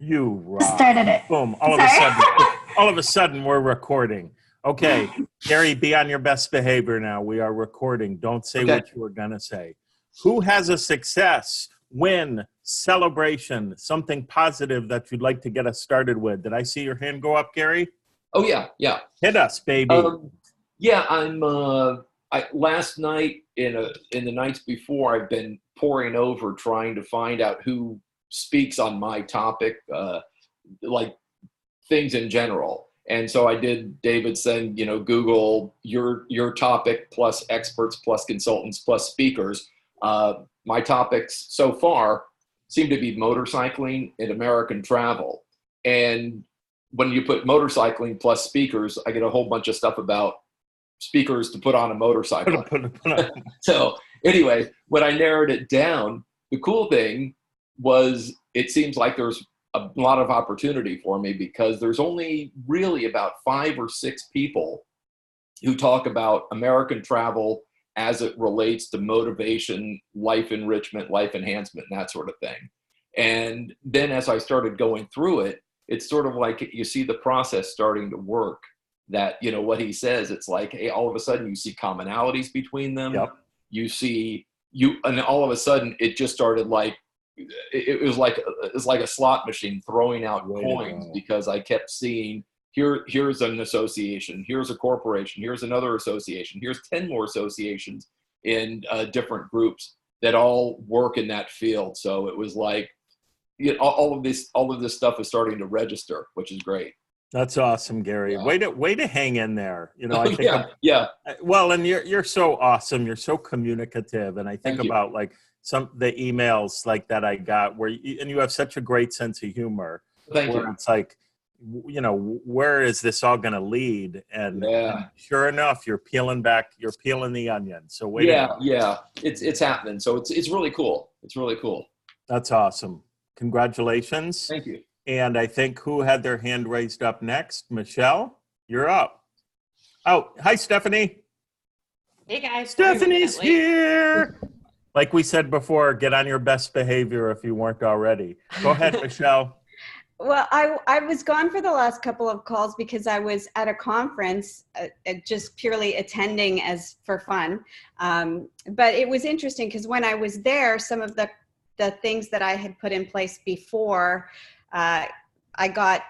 You rock. Started it. Boom. Sorry. All of a sudden, we're recording. Okay, Gary, be on your best behavior now. We are recording. Don't say Okay. what you were going to say. Who has a success, win, celebration, something positive that you'd like to get us started with? Did I see your hand go up, Gary? Oh, yeah. Hit us, baby. Yeah, last night in the nights before, I've been poring over trying to find out who speaks on my topic, like things in general. And so I did, David said, Google your topic plus experts plus consultants plus speakers. My topics so far seem to be motorcycling and American travel. And when you put motorcycling plus speakers, I get a whole bunch of stuff about speakers to put on a motorcycle. So anyway, when I narrowed it down, the cool thing was it seems like there's a lot of opportunity for me because there's only really about 5 or 6 people who talk about American travel as it relates to motivation, life enrichment, life enhancement, and that sort of thing. And then as I started going through it, it's sort of like you see the process starting to work. That, what he says, it's like, hey, all of a sudden you see commonalities between them. Yep. And all of a sudden it just started like, it was like a slot machine throwing out coins because I kept seeing here's an association, here's a corporation, here's another association, here's 10 more associations in different groups that all work in that field. So it was like, all of this stuff is starting to register, which is great. That's awesome, Gary. Yeah. Way to hang in there. I think yeah. Well, and you're so awesome. You're so communicative, and I think about like the emails like that I got and you have such a great sense of humor. Thank you. It's like, where is this all going to lead? And sure enough, you're peeling the onion. So it's happening. So it's really cool. It's really cool. That's awesome. Congratulations. Thank you. And I think who had their hand raised up next? Michelle, you're up. Oh, hi, Stephanie. Hey, guys. Stephanie's here. Like we said before, get on your best behavior if you weren't already. Go ahead, Michelle. Well, I was gone for the last couple of calls because I was at a conference, just purely attending as for fun. But it was interesting because when I was there, some of the things that I had put in place before, I got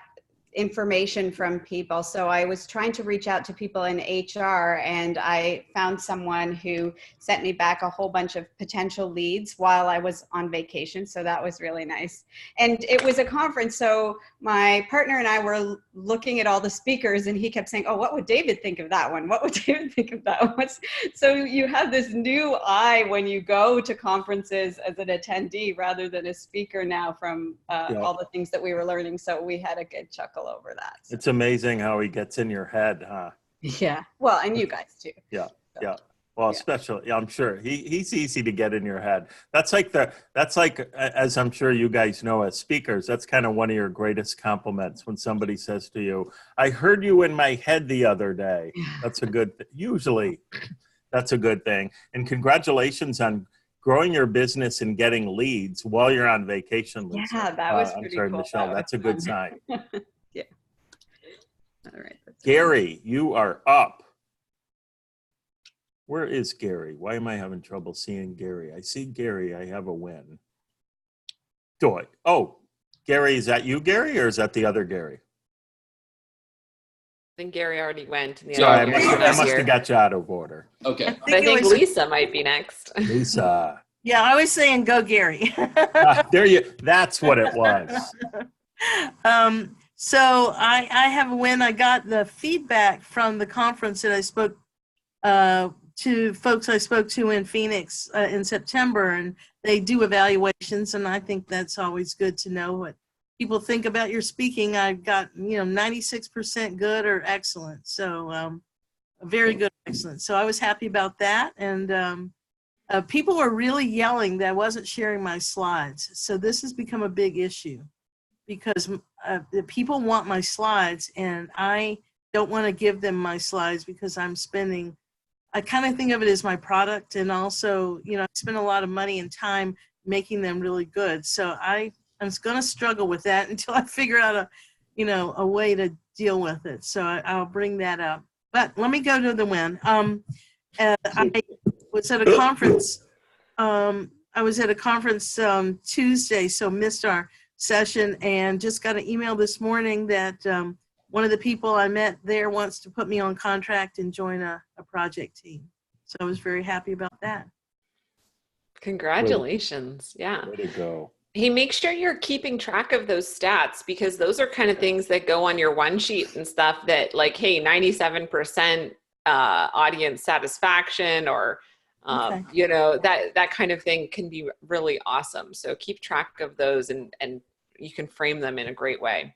information from people. So I was trying to reach out to people in HR, and I found someone who sent me back a whole bunch of potential leads while I was on vacation. So that was really nice. And it was a conference. So my partner and I were looking at all the speakers, and he kept saying, oh, what would David think of that one? What would David think of that one? So you have this new eye when you go to conferences as an attendee rather than a speaker now from all the things that we were learning. So we had a good chuckle over that. It's amazing how he gets in your head, huh? Yeah. Well, and you guys too. Yeah. Well, especially, I'm sure he's easy to get in your head. That's like, as I'm sure you guys know as speakers, that's kind of one of your greatest compliments when somebody says to you, I heard you in my head the other day. That's a good, usually that's a good thing. And congratulations on growing your business and getting leads while you're on vacation. Lisa. Yeah, that was pretty cool. Michelle, that's a good sign. Yeah. All right. Gary, you are up. Where is Gary? Why am I having trouble seeing Gary? I see Gary. I have a win. Do it. Oh, Gary, is that you, Gary, or is that the other Gary? I think Gary already went. Sorry, I must have got you out of order. Okay. I think Lisa might be next. Lisa. Yeah, I was saying go Gary. That's what it was. So I have a win. I got the feedback from the conference that I spoke to folks I spoke to in Phoenix in September, and they do evaluations, and I think that's always good to know what people think about your speaking. I've got 96% good or excellent, so very good, excellent. So I was happy about that, and people were really yelling that I wasn't sharing my slides. So this has become a big issue because the people want my slides, and I don't want to give them my slides because I kind of think of it as my product, and also, I spend a lot of money and time making them really good. So I I'm going to struggle with that until I figure out a way to deal with it. So I'll bring that up. But let me go to the win. I was at a conference. I was at a conference Tuesday, so missed our session, and just got an email this morning that one of the people I met there wants to put me on contract and join a project team. So I was very happy about that. Congratulations. Yeah. Way to go. Hey, make sure you're keeping track of those stats, because those are kind of things that go on your one sheet and stuff that, like, hey, 97% audience satisfaction, or Okay. that kind of thing can be really awesome. So keep track of those, and you can frame them in a great way.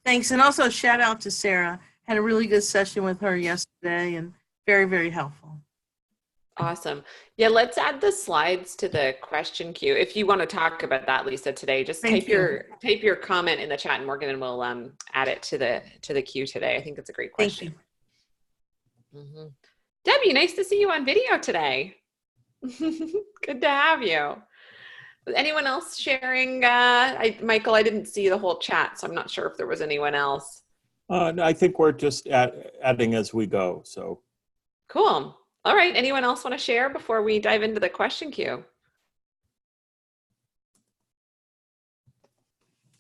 Thanks. And also shout out to Sarah. Had a really good session with her yesterday and very, very helpful. Awesome. Yeah, let's add the slides to the question queue. If you want to talk about that, Lisa, today, just type your comment in the chat, and Morgan will add it to the queue today. I think it's a great question. Thank you. Debbie, nice to see you on video today. Good to have you. Anyone else sharing? Michael, I didn't see the whole chat, so I'm not sure if there was anyone else. No, I think we're just adding as we go. So cool. All right. Anyone else want to share before we dive into the question queue?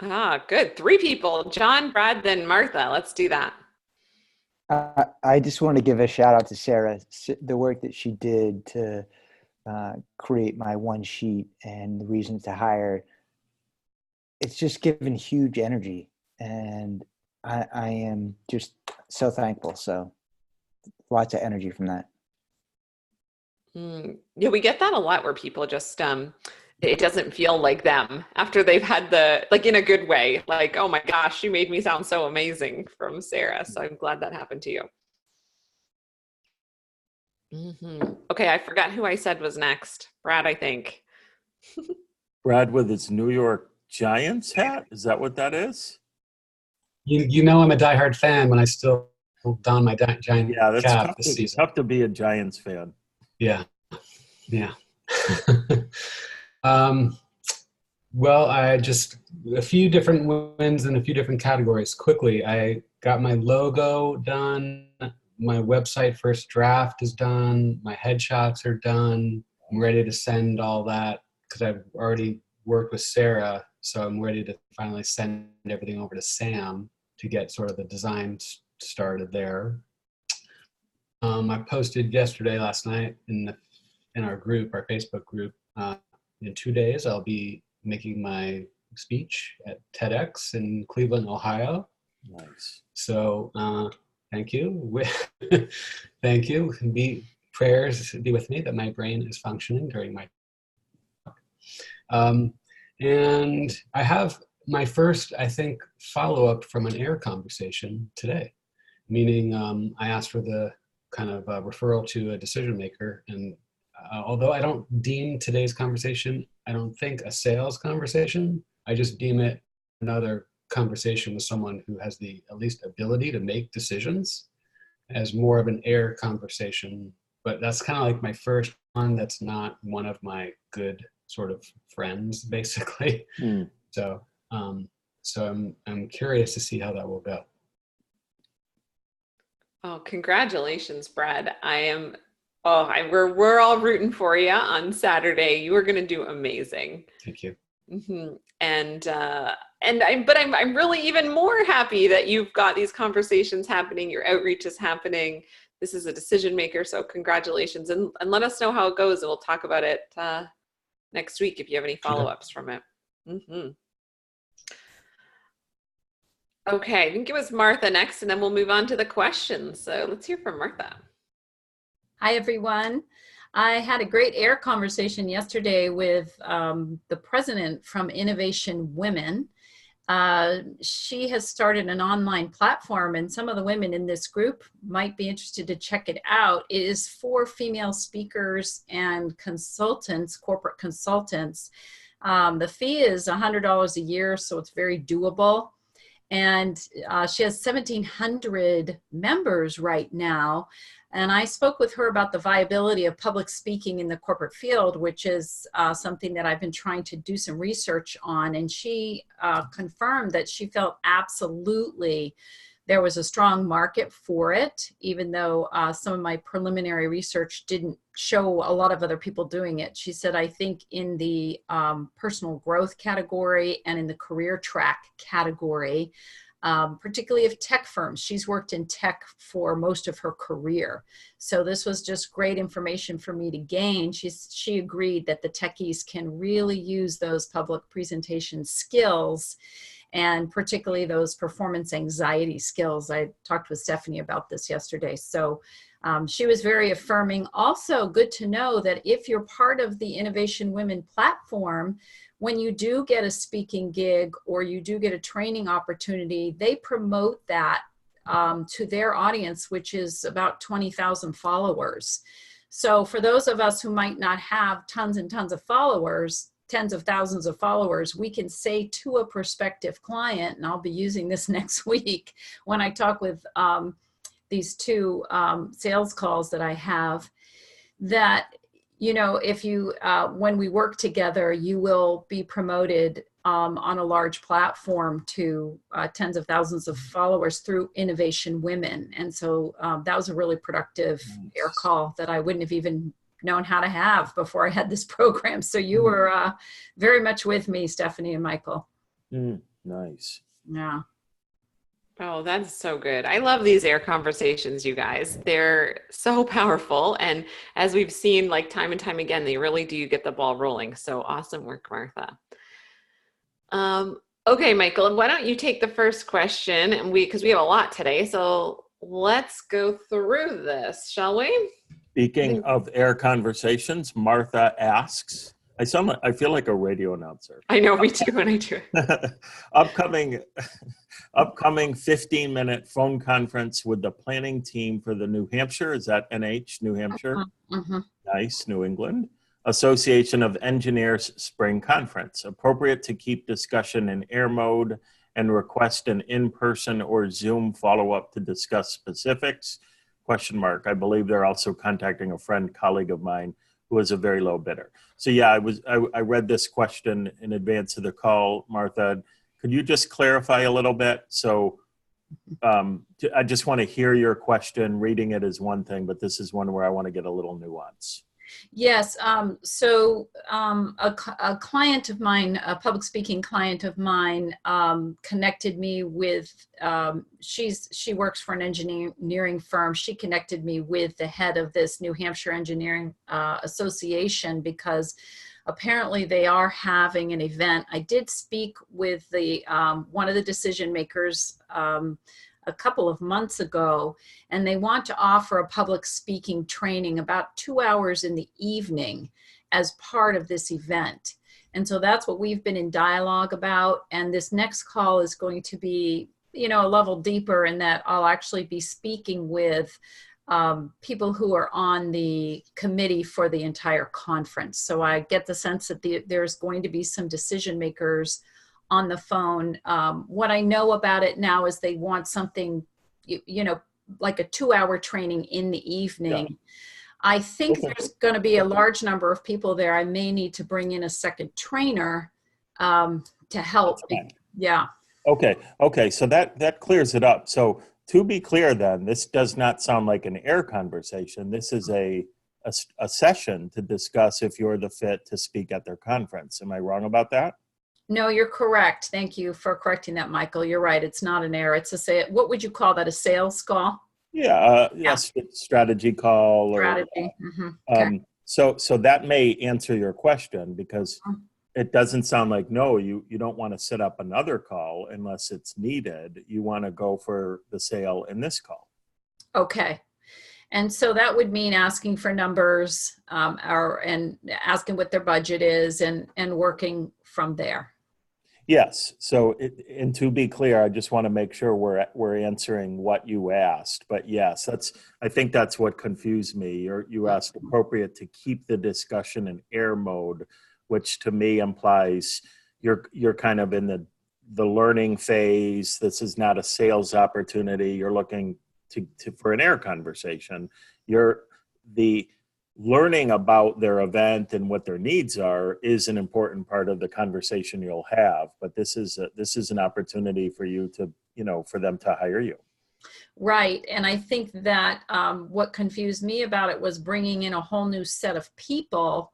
Good. 3 people, John, Brad, then Martha. Let's do that. I just want to give a shout out to Sarah, the work that she did to create my one sheet and the reasons to hire. It's just given huge energy, and I am just so thankful. So lots of energy from that. Yeah, we get that a lot, where people just, it doesn't feel like them after they've had in a good way, like, oh my gosh, you made me sound so amazing, from Sarah. So I'm glad that happened to you. Okay, I forgot who I said was next. Brad, I think. Brad with his New York Giants hat. Is that what that is? You know I'm a diehard fan when I still don my Giant that's cap this season. Tough to be a Giants fan. Yeah. Well, I just, a few different wins in a few different categories. Quickly, I got my logo done. My website first draft is done. My headshots are done. I'm ready to send all that, because I've already worked with Sarah. So I'm ready to finally send everything over to Sam to get sort of the design started there. I posted last night in our group, our Facebook group. In 2 days, I'll be making my speech at TEDx in Cleveland, Ohio. Nice. So thank you. Thank you. Prayers be with me that my brain is functioning during my talk. And I have my first, I think, follow-up from an AIR conversation today, meaning I asked for the kind of referral to a decision maker. And although I don't deem today's conversation, I don't think a sales conversation, I just deem it another conversation with someone who has the at least ability to make decisions, as more of an AIR conversation. But that's kind of like my first one that's not one of my good sort of friends, basically. So I'm curious to see how that will go. Oh, congratulations, Brad. We're all rooting for you on Saturday. You are going to do amazing. Thank you. And I'm really even more happy that you've got these conversations happening. Your outreach is happening. This is a decision maker. So congratulations, and let us know how it goes, and we'll talk about it next week if you have any follow-ups from it. Okay, I think it was Martha next, and then we'll move on to the questions. So let's hear from Martha. Hi, everyone. I had a great AIR conversation yesterday with the president from Innovation Women. She has started an online platform, and some of the women in this group might be interested to check it out. It is for female speakers and consultants, corporate consultants. The fee is $100 a year, so it's very doable. And she has 1,700 members right now. And I spoke with her about the viability of public speaking in the corporate field, which is something that I've been trying to do some research on. And she confirmed that she felt absolutely there was a strong market for it, even though some of my preliminary research didn't show a lot of other people doing it. She said, I think in the personal growth category and in the career track category, particularly of tech firms. She's worked in tech for most of her career. So this was just great information for me to gain. She agreed that the techies can really use those public presentation skills, and particularly those performance anxiety skills. I talked with Stephanie about this yesterday. So she was very affirming. Also, good to know that if you're part of the Innovation Women platform, when you do get a speaking gig or you do get a training opportunity, they promote that to their audience, which is about 20,000 followers. So for those of us who might not have tons and tons of followers, tens of thousands of followers, we can say to a prospective client, and I'll be using this next week when I talk with these two sales calls that I have, that, you know, if you, when we work together, you will be promoted on a large platform to tens of thousands of followers through Innovation Women. And so that was a really productive air call that I wouldn't have even known how to have before I had this program. So you were very much with me, Stephanie and Michael. Nice. Yeah. Oh, that's so good. I love these air conversations, you guys. They're so powerful. And as we've seen, like time and time again, they really do get the ball rolling. So awesome work, Martha. Okay, Michael, why don't you take the first question, and because we have a lot today. So let's go through this, shall we? Speaking of air conversations, Martha asks, I feel like a radio announcer. I know, me too, when I do it. Upcoming 15-minute phone conference with the planning team for the New Hampshire, is that NH, New Hampshire? Nice, New England. Association of Engineers Spring Conference. Appropriate to keep discussion in air mode and request an in-person or Zoom follow-up to discuss specifics? ? I believe they're also contacting a friend, colleague of mine, who is a very low bidder. So yeah, I read this question in advance of the call, Martha. Could you just clarify a little bit? So I just want to hear your question. Reading it is one thing, but this is one where I want to get a little nuance. Yes. So a client of mine, a public speaking client of mine, connected me with, she works for an engineering firm. She connected me with the head of this New Hampshire Engineering Association, because apparently they are having an event. I did speak with the one of the decision makers a couple of months ago, and they want to offer a public speaking training about 2 hours in the evening as part of this event. And so that's what we've been in dialogue about. And this next call is going to be, you know, a level deeper, in that I'll actually be speaking with people who are on the committee for the entire conference. So I get the sense that there's going to be some decision makers on the phone. What I know about it now is they want something, you know, like a 2-hour training in the evening. Yeah. I think there's going to be a large number of people there. I may need to bring in a second trainer to help. Yeah. Okay. So that clears it up. So to be clear then, this does not sound like an air conversation. This is a session to discuss if you're the fit to speak at their conference. Am I wrong about that? No, you're correct. Thank you for correcting that, Michael. You're right. It's not an error. It's what would you call that? A sales call? Yeah. Strategy call. Strategy. Okay. So that may answer your question, because it doesn't sound like, no, you don't want to set up another call unless it's needed. You want to go for the sale in this call. Okay. And so that would mean asking for numbers and asking what their budget is and working from there. Yes. So, and to be clear, I just want to make sure we're answering what you asked. But yes, I think that's what confused me. You asked appropriate to keep the discussion in air mode, which to me implies you're kind of in the learning phase. This is not a sales opportunity. You're looking for an air conversation. The learning about their event and what their needs are is an important part of the conversation you'll have. But this is an opportunity for you to, for them to hire you. Right. And I think that what confused me about it was bringing in a whole new set of people.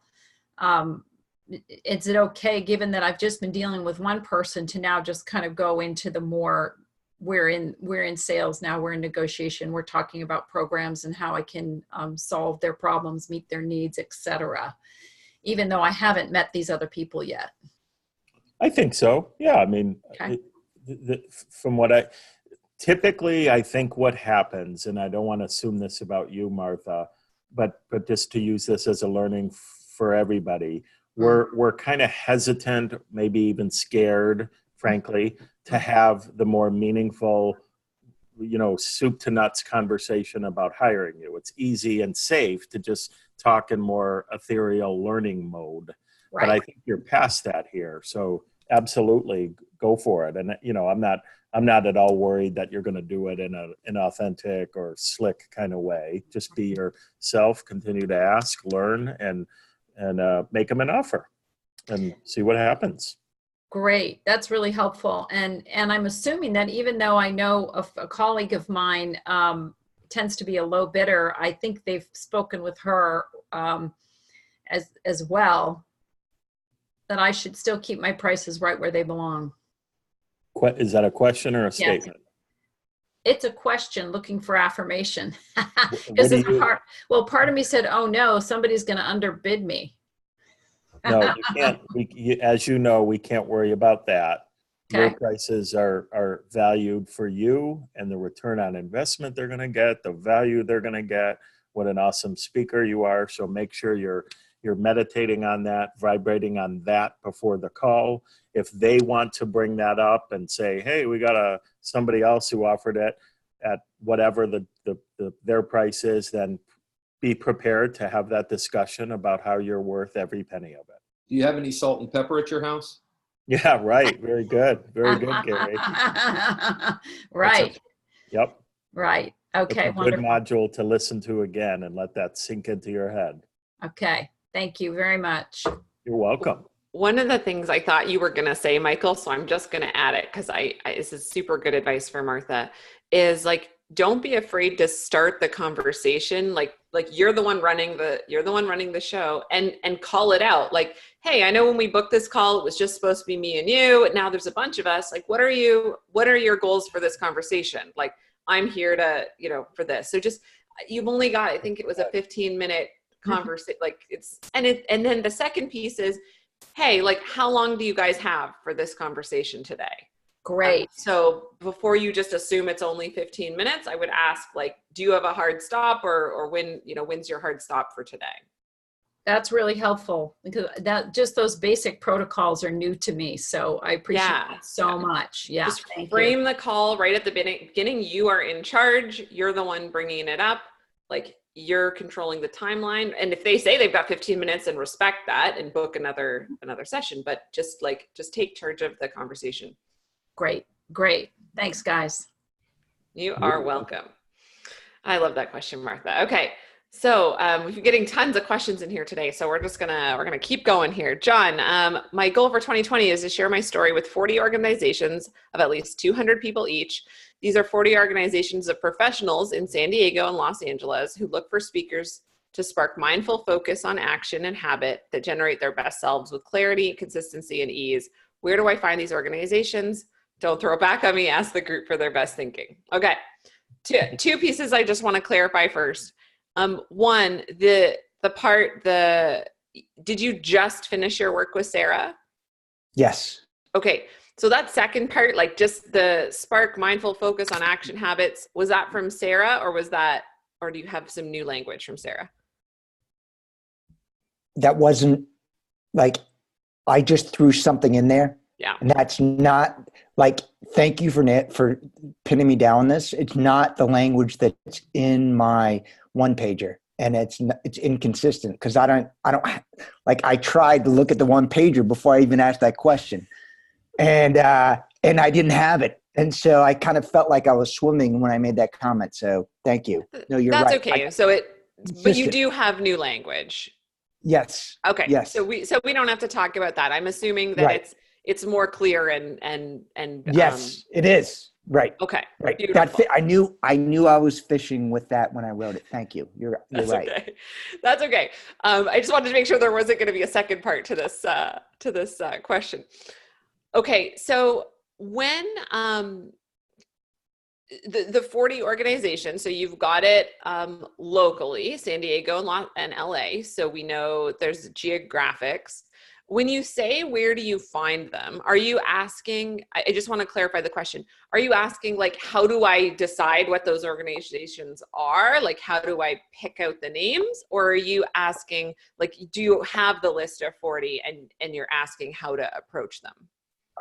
Is it okay, given that I've just been dealing with one person, to now just kind of go into the more, we're in sales now, we're in negotiation, we're talking about programs and how I can solve their problems, meet their needs, etc., even though I haven't met these other people yet? I think so. Yeah. I mean, Okay. from what typically, I think what happens, and I don't want to assume this about you, Martha, but just to use this as a learning for everybody, we're kind of hesitant, maybe even scared, frankly, to have the more meaningful, soup to nuts conversation about hiring you. It's easy and safe to just talk in more ethereal learning mode. Right. But I think you're past that here. So absolutely go for it. And, I'm not at all worried that you're going to do it in an authentic or slick kind of way. Just be yourself, continue to ask, learn, and make them an offer and see what happens. Great. That's really helpful. And I'm assuming that even though I know a colleague of mine tends to be a low bidder, I think they've spoken with her as well, that I should still keep my prices right where they belong. Is that a question or a statement? It's a question looking for affirmation. Well, part of me said, oh no, somebody's going to underbid me. No, you can't. As you know, we can't worry about that. Okay. Your prices are valued for you and the return on investment they're going to get, the value they're going to get, what an awesome speaker you are. So make sure you're meditating on that, vibrating on that before the call. If they want to bring that up and say, hey, we got somebody else who offered it at whatever their price is, then be prepared to have that discussion about how you're worth every penny of it. Do you have any salt and pepper at your house? Yeah, right. Very good. Very good, Gary. Right. Yep. Right. Okay. It's a good module to listen to again and let that sink into your head. Okay. Thank you very much. You're welcome. One of the things I thought you were going to say, Michael, so I'm just going to add it because this is super good advice for Martha, is like, don't be afraid to start the conversation. Like you're the one running the show, and call it out. Like, hey, I know when we booked this call, it was just supposed to be me and you. Now there's a bunch of us. Like, what are your goals for this conversation? Like, I'm here to, for this. So you've only got, I think it was a 15-minute conversation. Like and then the second piece is, hey, like, how long do you guys have for this conversation today? Great. So before you just assume it's only 15 minutes, I would ask, like, do you have a hard stop or when's your hard stop for today? That's really helpful because just those basic protocols are new to me. So I appreciate that so much. Yeah. Just frame the call right at the beginning. You are in charge. You're the one bringing it up. Like, you're controlling the timeline. And if they say they've got 15 minutes, and respect that and book another session, but just take charge of the conversation. Great. Thanks, guys. You are welcome. I love that question, Martha. Okay. So we've been getting tons of questions in here today. So we're gonna keep going here. John, my goal for 2020 is to share my story with 40 organizations of at least 200 people each. These are 40 organizations of professionals in San Diego and Los Angeles who look for speakers to spark mindful focus on action and habit that generate their best selves with clarity, consistency, and ease. Where do I find these organizations? Don't throw it back on me. Ask the group for their best thinking. Okay. Two pieces I just want to clarify first. One, did you just finish your work with Sarah? Yes. Okay. So that second part, like just the spark mindful focus on action habits, was that from Sarah or do you have some new language from Sarah? That wasn't like, I just threw something in there. Yeah. And that's not like, thank you for pinning me down on this. It's not the language that's in my one pager, and it's inconsistent because I don't like, I tried to look at the one pager before I even asked that question. And and I didn't have it. And so I kind of felt like I was swimming when I made that comment. So thank you. No, you're That's right. okay. But you Consistent. do have new language. Yes. Okay. Yes. So we don't have to talk about that. I'm assuming that Right. it's more clear and Yes, it is. Right. okay. Right. Beautiful. I knew I was fishing with that when I wrote it. Thank you. You're That's right. okay. That's okay. I just wanted to make sure there wasn't going to be a second part to this question. Okay, so when the 40 organizations, so you've got it locally, San Diego and LA, so we know there's geographics. When you say where do you find them, are you asking, I just want to clarify the question, are you asking like how do I decide what those organizations are? Like how do I pick out the names? Or are you asking like do you have the list of 40 and you're asking how to approach them?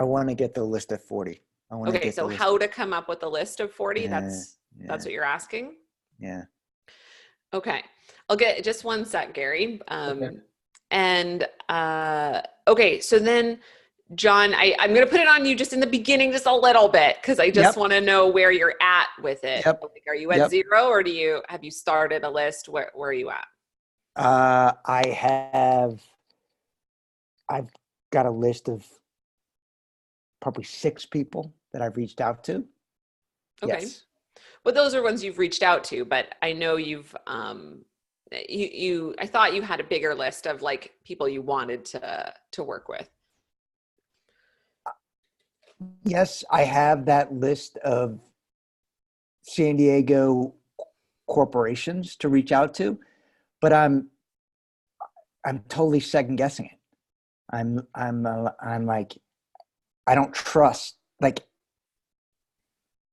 I want to get the list of 40. I want to Okay, get so the list. how to come up with a list of 40? Yeah, That's yeah. what you're asking? Yeah. Okay. I'll get just one sec, Gary. Okay. And okay, so then John, I'm going to put it on you just in the beginning, just a little bit, because I just Yep. want to know where you're at with it. Yep. Like, are you at Yep. 0 or have you started a list? Where are you at? I've got a list of probably 6 people that I've reached out to. Okay. Yes. Well, those are ones you've reached out to, but I know you've I thought you had a bigger list of like people you wanted to work with. Yes, I have that list of San Diego corporations to reach out to, but I'm totally second guessing it. I'm like, I don't trust, like,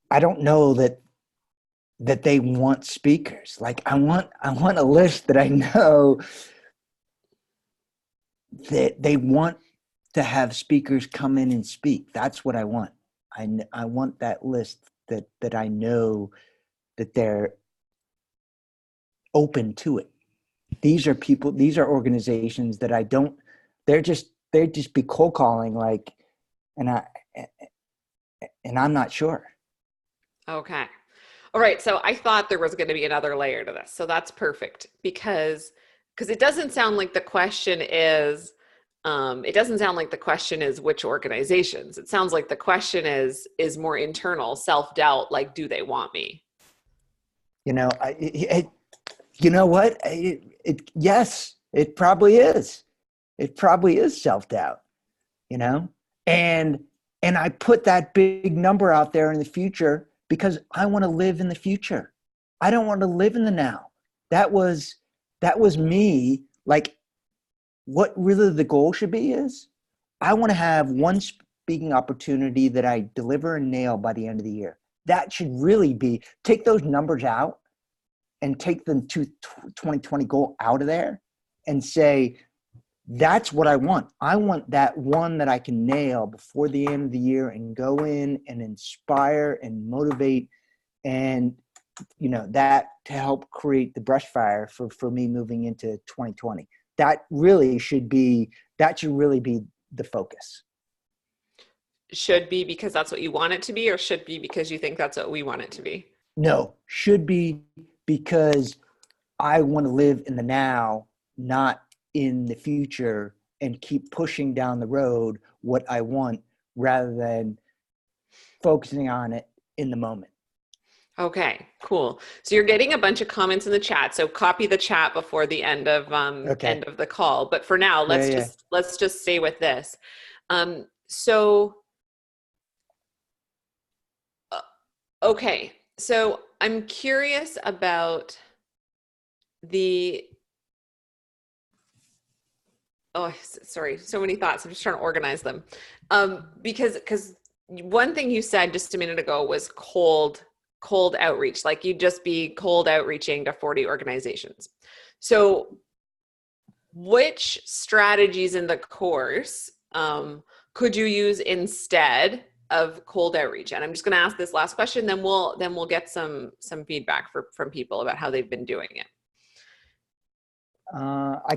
I don't know that they want speakers. Like I want a list that I know that they want to have speakers come in and speak. That's what I want. I want that list that I know that they're open to it. These are people, these are organizations that I don't, they're just be cold calling like, and I'm not sure. Okay. All right. So I thought there was going to be another layer to this. So that's perfect because it doesn't sound like the question is, which organizations. It sounds like the question is more internal self-doubt. Like, do they want me? You know, you know what? Yes, it probably is. It probably is self-doubt, you know? And I put that big number out there in the future because I want to live in the future. I don't want to live in the now. That was me. Like what really the goal should be is I want to have one speaking opportunity that I deliver and nail by the end of the year. That should really be, take those numbers out and take the 2020 goal out of there and say, that's what I want. I want that one that I can nail before the end of the year and go in and inspire and motivate and, you know, that to help create the brush fire for me moving into 2020. That should really be the focus. Should be because that's what you want it to be, or should be because you think that's what we want it to be? No, should be because I want to live in the now, not in the future, and keep pushing down the road what I want rather than focusing on it in the moment. Okay, cool. So you're getting a bunch of comments in the chat. So copy the chat before the end of end of the call. But for now, let's just stay with this. Okay. So I'm curious about sorry, so many thoughts. I'm just trying to organize them. Because one thing you said just a minute ago was cold outreach, like you'd just be cold outreaching to 40 organizations. So which strategies in the course could you use instead of cold outreach? And I'm just going to ask this last question, then we'll get some feedback from people about how they've been doing it. I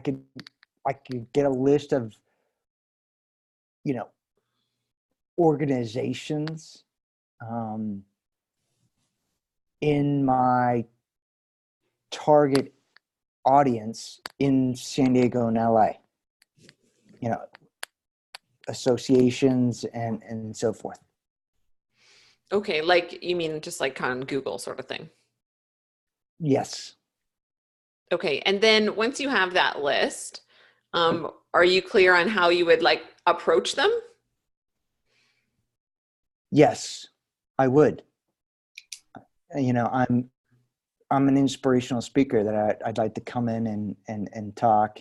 could get a list of, you know, organizations in my target audience in San Diego and LA, you know, associations and so forth. Okay, like you mean just like on Google sort of thing. Yes. Okay, and then once you have that list, are you clear on how you would like approach them? Yes, I would. You know, I'm an inspirational speaker that I'd like to come in and talk,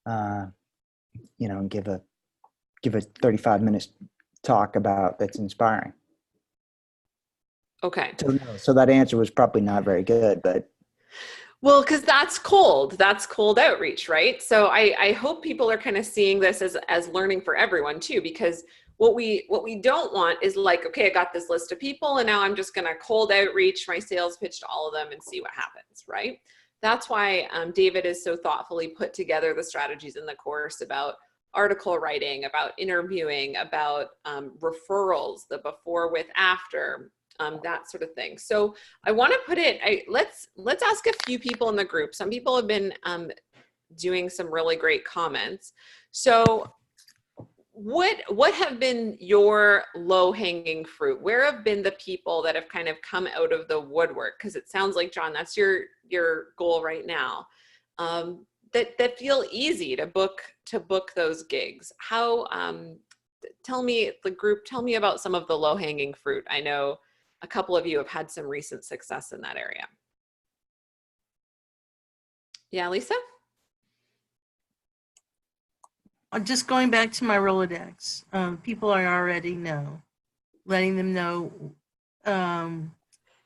you know, and give a 35-minute talk about that's inspiring. Okay. So that answer was probably not very good, but. Well, because that's cold outreach, right? So I hope people are kind of seeing this as learning for everyone too, because what we don't want is like, okay, I got this list of people and now I'm just going to cold outreach my sales pitch to all of them and see what happens, right? That's why David has so thoughtfully put together the strategies in the course about article writing, about interviewing, about referrals, the before, with, after, that sort of thing. So I want to put it, let's ask a few people in the group. Some people have been doing some really great comments. So what have been your low-hanging fruit? Where have been the people that have kind of come out of the woodwork? Because it sounds like, John, that's your goal right now. That feel easy to book those gigs. How tell me about some of the low-hanging fruit. I know a couple of you have had some recent success in that area. Yeah, Lisa? Just going back to my Rolodex, people I already know, letting them know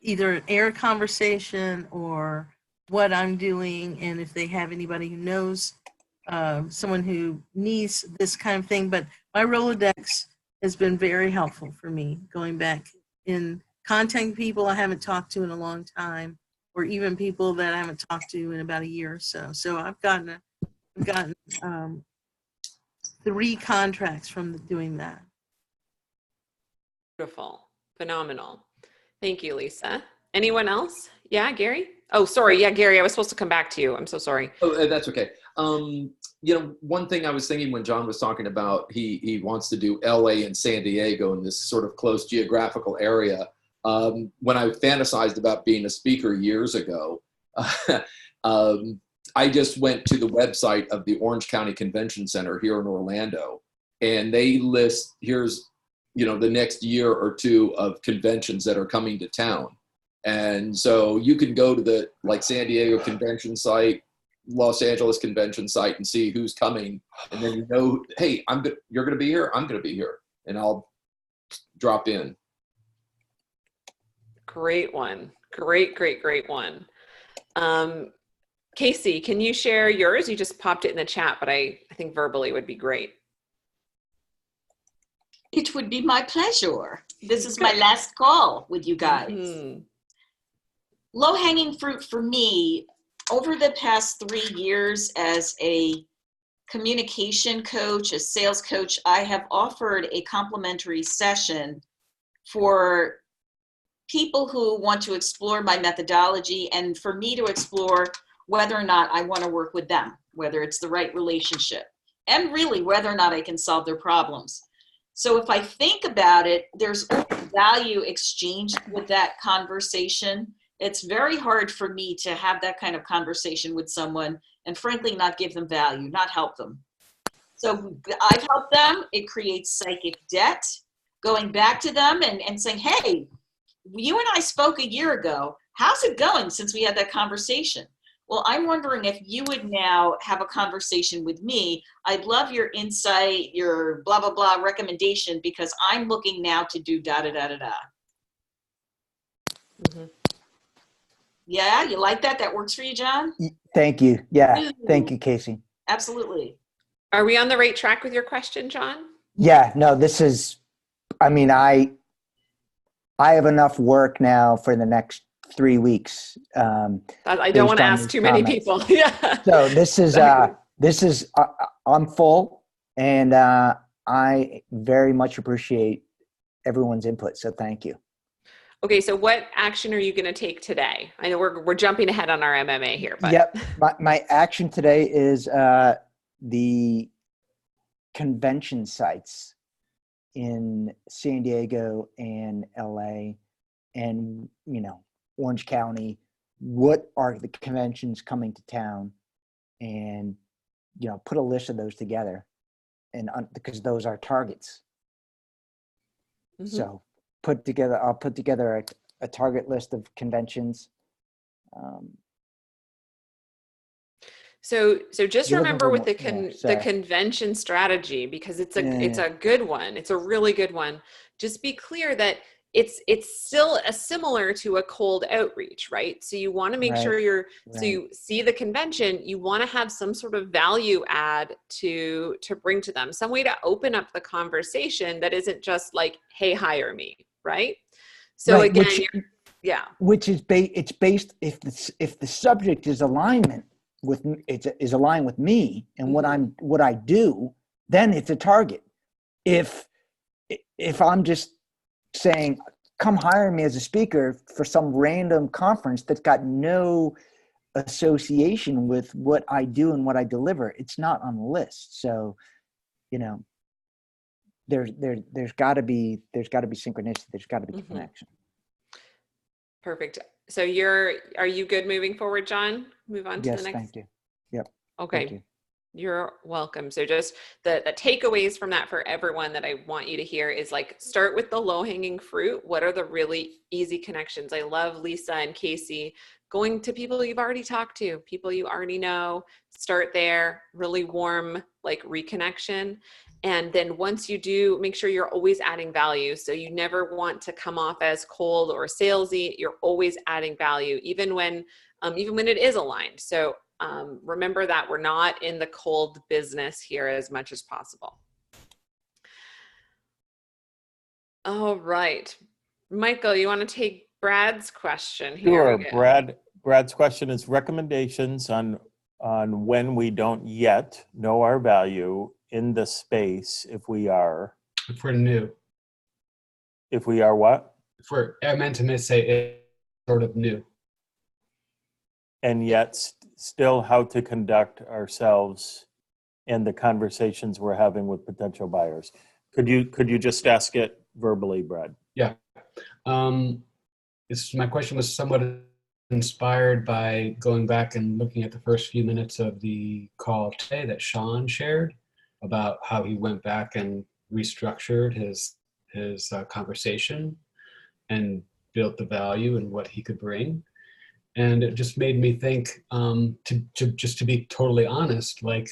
either an air conversation or what I'm doing, and if they have anybody who knows someone who needs this kind of thing. But my Rolodex has been very helpful for me, going back in contacting people I haven't talked to in a long time, or even people that I haven't talked to in about a year or so. So I've gotten 3 contracts from doing that. Beautiful. Phenomenal. Thank you, Lisa. Anyone else? Yeah, Gary? Oh, sorry. Yeah, Gary, I was supposed to come back to you. I'm so sorry. Oh, that's okay. You know, one thing I was thinking when John was talking about he wants to do LA and San Diego in this sort of close geographical area. When I fantasized about being a speaker years ago, I just went to the website of the Orange County Convention Center here in Orlando, and they list, here's, you know, the next year or two of conventions that are coming to town. And so you can go to the like San Diego convention site, Los Angeles convention site, and see who's coming. And then, you know, hey, you're going to be here. I'm going to be here, and I'll drop in. Great one. Great one. Casey, can you share yours? You just popped it in the chat, but I think verbally would be great. It would be my pleasure. This is my last call with you guys. Mm-hmm. Low-hanging fruit for me, over the past 3 years as a communication coach, a sales coach, I have offered a complimentary session for people who want to explore my methodology and for me to explore whether or not I want to work with them, whether it's the right relationship, and really whether or not I can solve their problems. So if I think about it, there's value exchanged with that conversation. It's very hard for me to have that kind of conversation with someone and frankly not give them value, not help them. So I've helped them. It creates psychic debt, going back to them and saying, hey, you and I spoke a year ago. How's it going since we had that conversation? Well, I'm wondering if you would now have a conversation with me. I'd love your insight, your blah, blah, blah recommendation, because I'm looking now to do da, da, da, da, da. Mm-hmm. Yeah, you like that? That works for you, John? Thank you. Yeah. Thank you, Casey. Absolutely. Are we on the right track with your question, John? Yeah, no, this is, I mean, I have enough work now for the next 3 weeks. I don't want to ask too many people. Yeah. So this is, I'm full, and I very much appreciate everyone's input. So thank you. Okay, so what action are you going to take today? I know we're jumping ahead on our MMA here, but Yep. My action today is the convention sites in San Diego and LA and, Orange County. What are the conventions coming to town? And, put a list of those together, and because those are targets. Mhm. So I'll put together a target list of conventions. So just You're looking remember for with more- the yeah, the sorry. convention strategy, because it's Yeah. a good one. It's a really good one. Just be clear that it's still similar to a cold outreach, right? So you want to make sure so Right. you see the convention, you want to have some sort of value add to bring to them, some way to open up the conversation that isn't just like, hey, hire me, right? So Right, again, yeah. which is it's based if the subject is alignment with is aligned with me and what I do, then it's a target. If I'm just saying, come hire me as a speaker for some random conference that's got no association with what I do and what I deliver, it's not on the list. So, there's got to be synchronicity. There's got to be connection. Perfect. So are you good moving forward, John? Move on to the Yes, next. thank you. Yep. Okay. Thank you. You're welcome. So just the takeaways from that for everyone that I want you to hear is like, start with the low hanging fruit. What are the really easy connections? I love Lisa and Casey going to people you've already talked to, people you already know. Start there, really warm, like reconnection. And then once you do, make sure you're always adding value. So you never want to come off as cold or salesy. You're always adding value, even when it is aligned. So remember that we're not in the cold business here as much as possible. All right. Michael, you want to take Brad's question here? Sure. Brad's question is recommendations on when we don't yet know our value in the space if we are new. If we are what? I meant to say it's sort of new. And yet still how to conduct ourselves and the conversations we're having with potential buyers. Could you just ask it verbally, Brad? Yeah. My question was somewhat inspired by going back and looking at the first few minutes of the call today that Sean shared about how he went back and restructured his conversation and built the value and what he could bring. And it just made me think, to be totally honest, like,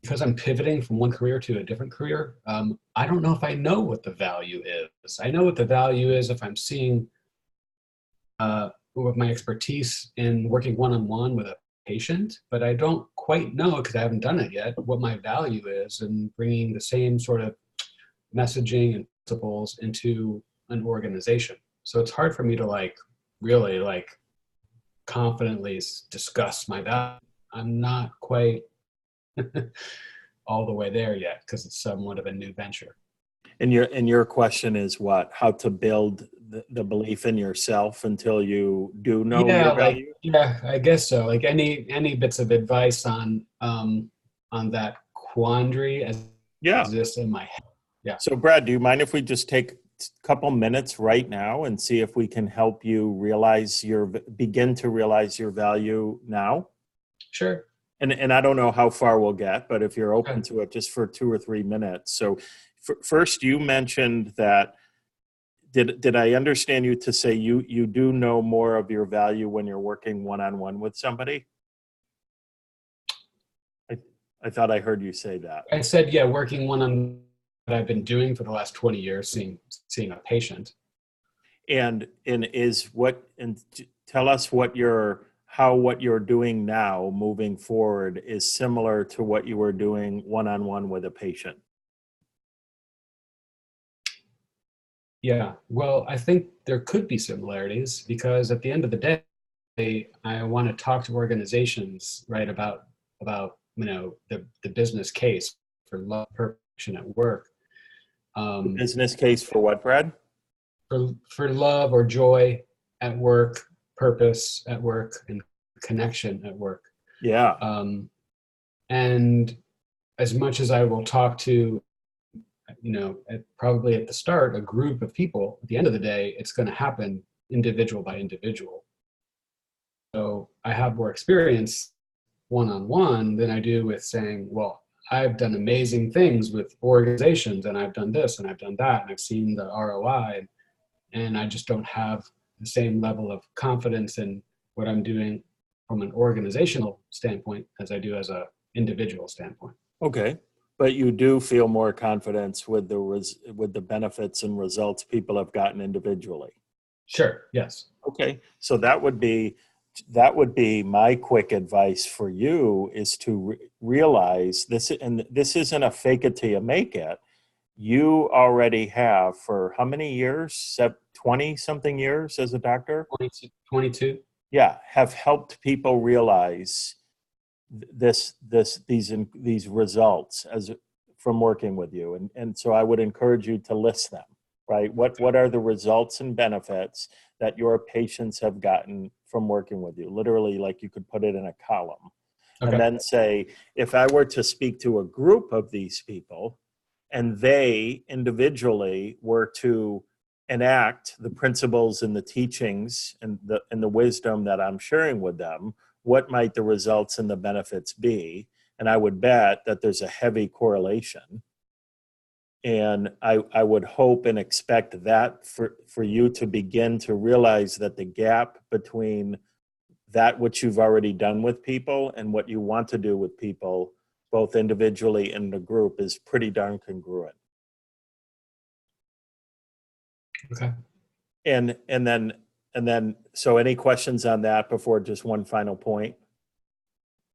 because I'm pivoting from one career to a different career, I don't know if I know what the value is. I know what the value is if I'm seeing with my expertise in working one-on-one with a patient, but I don't quite know, because I haven't done it yet, what my value is in bringing the same sort of messaging and principles into an organization. So it's hard for me to really confidently discuss my value. I'm not quite all the way there yet, because it's somewhat of a new venture. And your question is what? How to build the belief in yourself until you do know your value? Yeah, I guess so. Like any bits of advice on that quandary as exists in my head. Yeah. So Brad, do you mind if we just take a couple minutes right now and see if we can help you begin to realize your value now? Sure. And I don't know how far we'll get, but if you're open to it, just for 2 or 3 minutes. So first, you mentioned that, did I understand you to say you do know more of your value when you're working one-on-one with somebody? I thought I heard you say that. I said, yeah, working one-on-one that I've been doing for the last 20 years, seeing a patient. And tell us how what you're doing now moving forward is similar to what you were doing one-on-one with a patient. Yeah, well, I think there could be similarities, because at the end of the day, I want to talk to organizations, right, about the business case for love perfection at work. Business case for what, Brad? For love or joy at work, purpose at work, and connection at work. Yeah. And as much as I will talk to, probably at the start, a group of people, at the end of the day, it's going to happen individual by individual. So I have more experience one-on-one than I do with saying, well, I've done amazing things with organizations, and I've done this and I've done that, and I've seen the ROI, and I just don't have the same level of confidence in what I'm doing from an organizational standpoint as I do as a individual standpoint. Okay. But you do feel more confidence with the benefits and results people have gotten individually. Sure. Yes. Okay. So that would be my quick advice for you, is to realize this, and this isn't a fake it till you make it. You already have, for how many years? 20 something years as a doctor? 22. Yeah, have helped people realize these results from working with you, and so I would encourage you to list them. Right? What are the results and benefits that your patients have gotten from working with you? Literally, like you could put it in a column, Okay. and then say, if I were to speak to a group of these people, and they individually were to enact the principles and the teachings and the wisdom that I'm sharing with them, what might the results and the benefits be? And I would bet that there's a heavy correlation. And I would hope and expect that for you to begin to realize that the gap between that which you've already done with people and what you want to do with people, both individually and in a group, is pretty darn congruent. Okay. And then, so any questions on that before just one final point?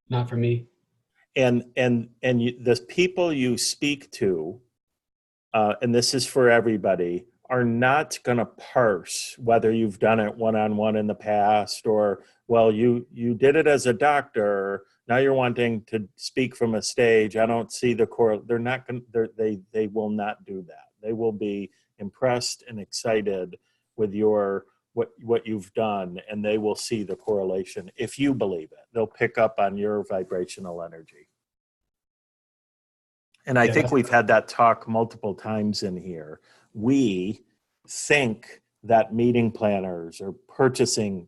Not for me. And the people you speak to, and this is for everybody, are not going to parse whether you've done it one-on-one in the past, or, well, you did it as a doctor, now you're wanting to speak from a stage. I don't see the core. They're not going. They will not do that. They will be impressed and excited with what you've done, and they will see the correlation. If you believe it, they'll pick up on your vibrational energy. And I think we've had that talk multiple times in here. We think that meeting planners or purchasing,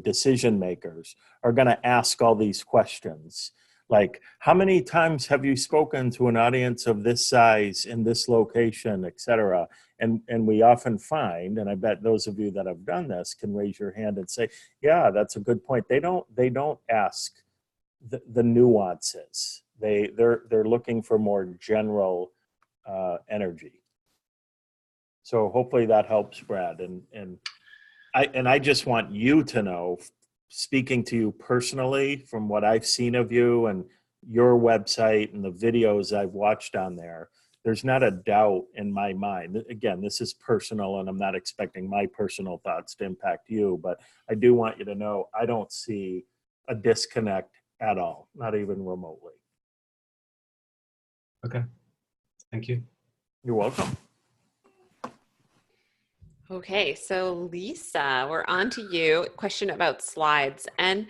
decision makers are going to ask all these questions. Like, how many times have you spoken to an audience of this size in this location, et cetera? And we often find, and I bet those of you that have done this can raise your hand and say, yeah, that's a good point. They don't ask the nuances. They're looking for more general energy. So hopefully that helps, Brad. And I just want you to know, speaking to you personally, from what I've seen of you and your website and the videos I've watched on there, there's not a doubt in my mind. Again, this is personal, and I'm not expecting my personal thoughts to impact you, but I do want you to know I don't see a disconnect at all, not even remotely. Okay. Thank you. You're welcome. Okay, so Lisa, we're on to you. Question about slides. And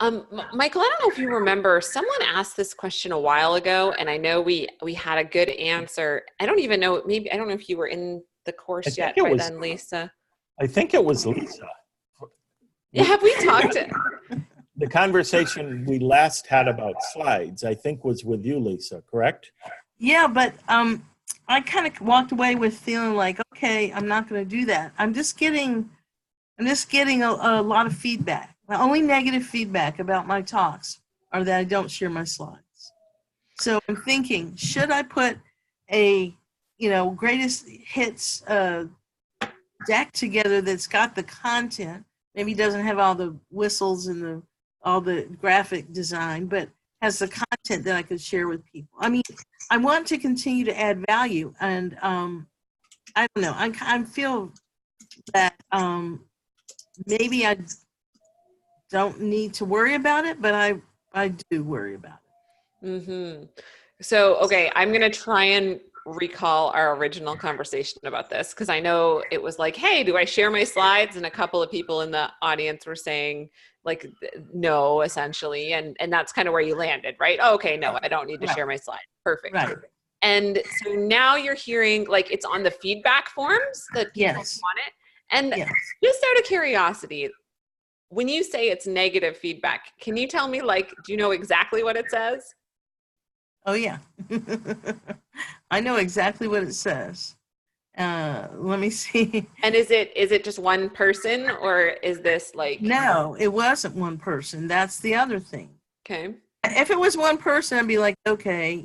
Michael, I don't know if you remember, someone asked this question a while ago, and I know we had a good answer. I don't even know, I don't know if you were in the course yet by then, Lisa. I think it was Lisa. Yeah, have we talked? The conversation we last had about slides, I think, was with you, Lisa, correct? Yeah, but I kind of walked away with feeling like, okay, I'm not going to do that. I'm just getting a lot of feedback. The only negative feedback about my talks are that I don't share my slides. So I'm thinking, should I put a, greatest hits deck together that's got the content? Maybe doesn't have all the whistles and all the graphic design, but has the content that I could share with people. I mean, I want to continue to add value, and I don't know. I feel that maybe I don't need to worry about it, but I do worry about it. Mm-hmm. So, okay, I'm going to try and recall our original conversation about this, because I know it was like, hey, do I share my slides? And a couple of people in the audience were saying like, no, essentially. And that's kind of where you landed, right? Oh, okay, no, I don't need to share my slides. Perfect. Right. And so now you're hearing like it's on the feedback forms that people Yes. want it. And Yes. just out of curiosity, when you say it's negative feedback, can you tell me, like, do you know exactly what it says? Oh yeah. I know exactly what it says. Let me see. And is it just one person, or is this like? No, it wasn't one person. That's the other thing. Okay. If it was one person, I'd be like, okay,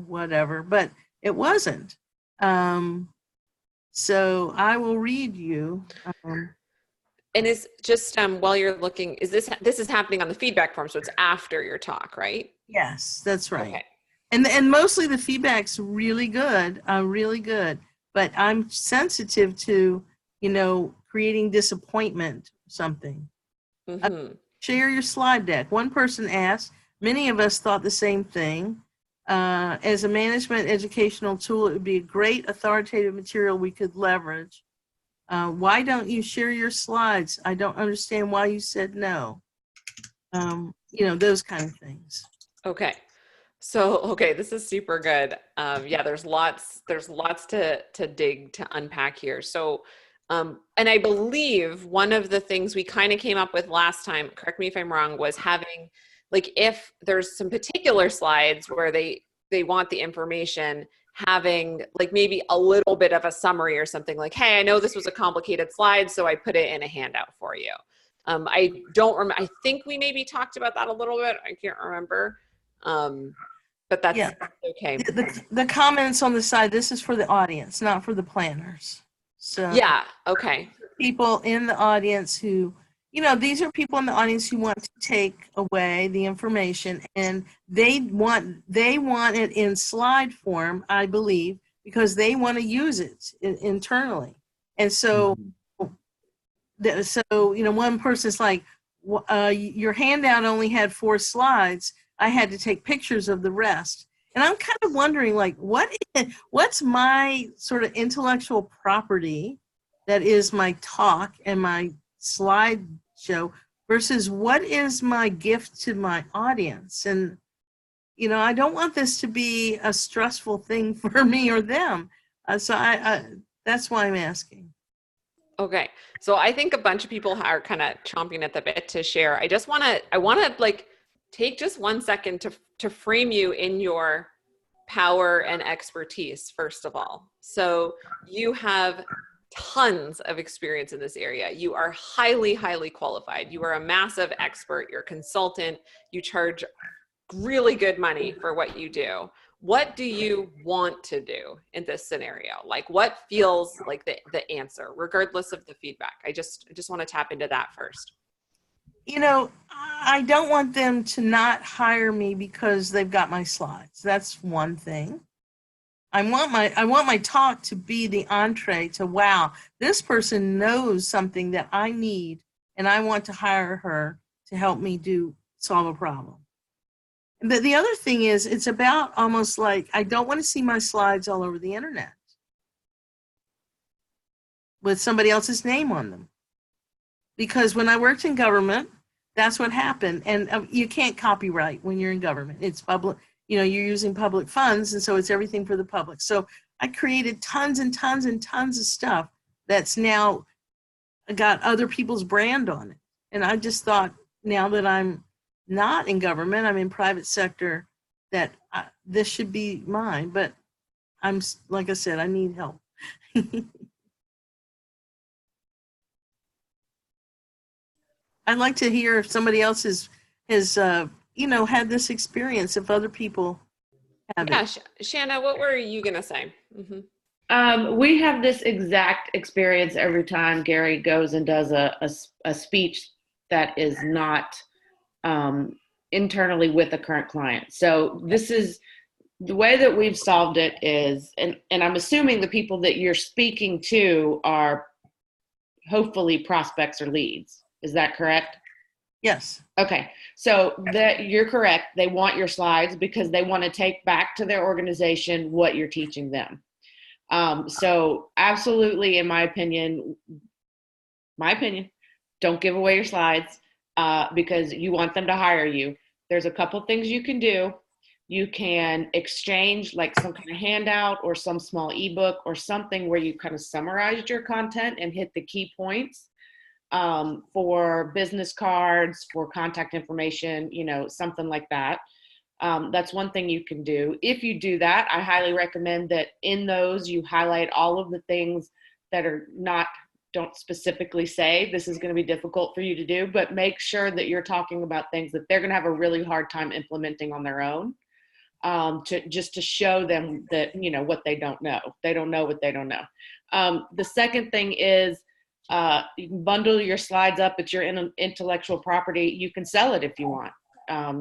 whatever. But it wasn't. So I will read you. And is just while you're looking, is this is happening on the feedback form, so it's after your talk, right? Yes, that's right. Okay. And mostly the feedback's really good, really good. But I'm sensitive to, creating disappointment or something. Mm-hmm. Share your slide deck. One person asked, many of us thought the same thing. As a management educational tool, it would be a great authoritative material we could leverage. Why don't you share your slides? I don't understand why you said no. Those kind of things. Okay. So, okay, this is super good. Yeah, there's lots to dig, to unpack here. So, and I believe one of the things we kind of came up with last time, correct me if I'm wrong, was having, like, if there's some particular slides where they want the information, having like maybe a little bit of a summary or something, like, hey, I know this was a complicated slide, so I put it in a handout for you. I don't remember. I think we maybe talked about that a little bit. I can't remember. But that's okay. The comments on the side, this is for the audience, not for the planners. So yeah, okay. People in the audience who, these are people in the audience who want to take away the information, and they want it in slide form, I believe, because they want to use it internally. And so, one person's like, your handout only had 4 slides. I had to take pictures of the rest. And I'm kind of wondering, like, what's my sort of intellectual property that is my talk and my slideshow versus what is my gift to my audience? And, I don't want this to be a stressful thing for me or them. So that's why I'm asking. Okay. So I think a bunch of people are kind of chomping at the bit to share. I want to like take just 1 second to frame you in your power and expertise, first of all. So you have tons of experience in this area. You are highly, highly qualified. You are a massive expert. You're a consultant. You charge really good money for what you do. What do you want to do in this scenario? Like, what feels like the answer, regardless of the feedback? I just want to tap into that first. I don't want them to not hire me because they've got my slides. That's one thing. I want my talk to be the entree to, wow, this person knows something that I need, and I want to hire her to help me solve a problem. But the other thing is, it's about almost like, I don't want to see my slides all over the internet with somebody else's name on them. Because when I worked in government, that's what happened. And you can't copyright when you're in government. It's public, you're using public funds, and so it's everything for the public. So I created tons and tons and tons of stuff that's now got other people's brand on it. And I just thought, now that I'm not in government, I'm in private sector, that this should be mine. But I'm, like I said, I need help. I'd like to hear if somebody else has had this experience, if other people have it. Shanna, what were you going to say? Mm-hmm. We have this exact experience every time Gary goes and does a speech that is not internally with the current client. So this is the way that we've solved it is, and I'm assuming the people that you're speaking to are hopefully prospects or leads. Is that correct? Yes. Okay, so that you're correct. They want your slides because they want to take back to their organization what you're teaching them. So absolutely, in my opinion, don't give away your slides because you want them to hire you. There's a couple things you can do. You can exchange like some kind of handout or some small ebook or something where you kind of summarized your content and hit the key points for business cards, for contact information, something like that. That's one thing you can do. If you do that, I highly recommend that in those you highlight all of the things that don't specifically say this is going to be difficult for you to do, but make sure that you're talking about things that they're going to have a really hard time implementing on their own. To show them that, what they don't know. They don't know what they don't know. The second thing is you can bundle your slides up. It's your intellectual property. You can sell it if you want.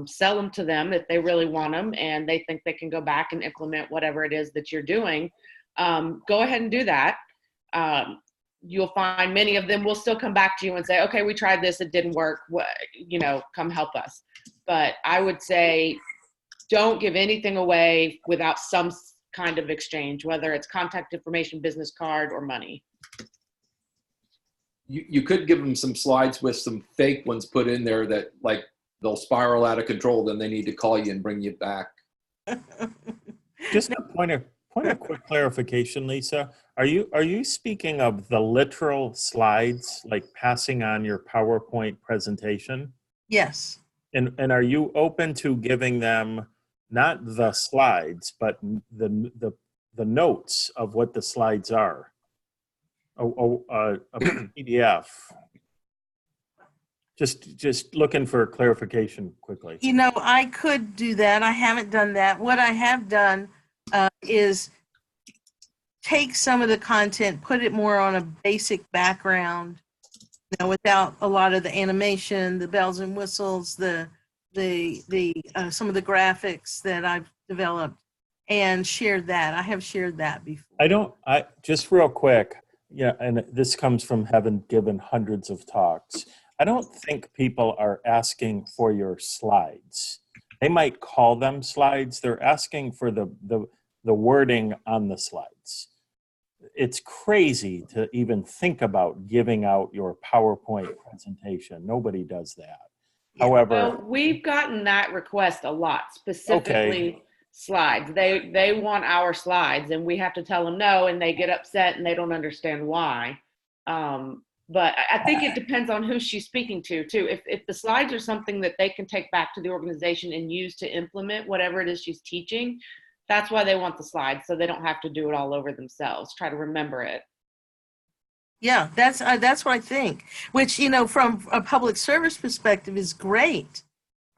Sell them to them if they really want them and they think they can go back and implement whatever it is that you're doing. Go ahead and do that. You'll find many of them will still come back to you and say, okay, we tried this, it didn't work. Come help us. But I would say, don't give anything away without some kind of exchange, whether it's contact information, business card, or money. You could give them some slides with some fake ones put in there that like they'll spiral out of control. Then they need to call you and bring you back. Just a point of quick clarification, Lisa. Are you speaking of the literal slides, like passing on your PowerPoint presentation? Yes. And are you open to giving them not the slides, but the notes of what the slides are? A PDF. Just looking for clarification quickly. I could do that. I haven't done that. What I have done is take some of the content, put it more on a basic background, without a lot of the animation, the bells and whistles, the some of the graphics that I've developed, and shared that. I have shared that before. Just real quick, and this comes from having given hundreds of talks. I don't think people are asking for your slides. They might call them slides. They're asking for the wording on the slides. It's crazy to even think about giving out your PowerPoint presentation. Nobody does that. However, well, we've gotten that request a lot, specifically slides. They want our slides and we have to tell them no, and they get upset and they don't understand why. But I think it depends on who she's speaking to too. If the slides are something that they can take back to the organization and use to implement whatever it is she's teaching, that's why they want the slides, so they don't have to do it all over themselves. Try to remember it. Yeah, that's what I think, which, from a public service perspective is great.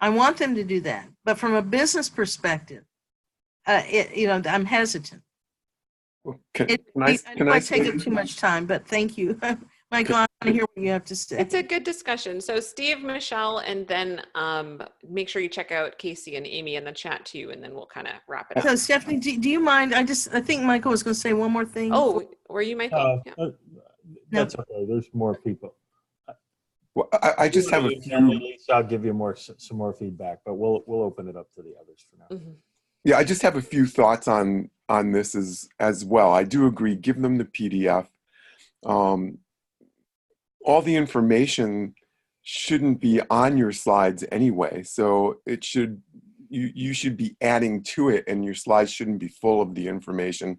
I want them to do that. But from a business perspective, I'm hesitant. Well, I take up too much time, but thank you. Michael, I want to hear what you have to say. It's a good discussion. So Steve, Michelle, and then make sure you check out Casey and Amy in the chat too, and then we'll kind of wrap it up. So Stephanie, do you mind? I think Michael was going to say one more thing. Oh, were you Michael? Yeah. That's okay. There's more people. Well, I just have a few. Lisa, I'll give you some more feedback, but we'll open it up to the others for now. Mm-hmm. Yeah, I just have a few thoughts on this as well. I do agree. Give them the PDF. All the information shouldn't be on your slides anyway, so you should be adding to it, and your slides shouldn't be full of the information,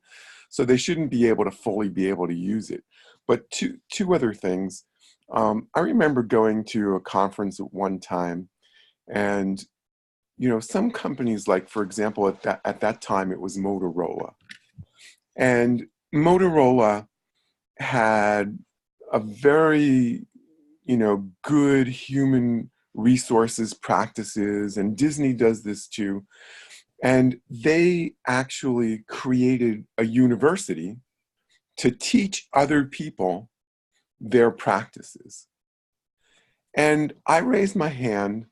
so they shouldn't be able to use it. But two other things. I remember going to a conference at one time, and some companies, like for example at that time it was Motorola, and Motorola had a very good human resources practices, and Disney does this too, and they actually created a university to teach other people their practices. And I raised my hand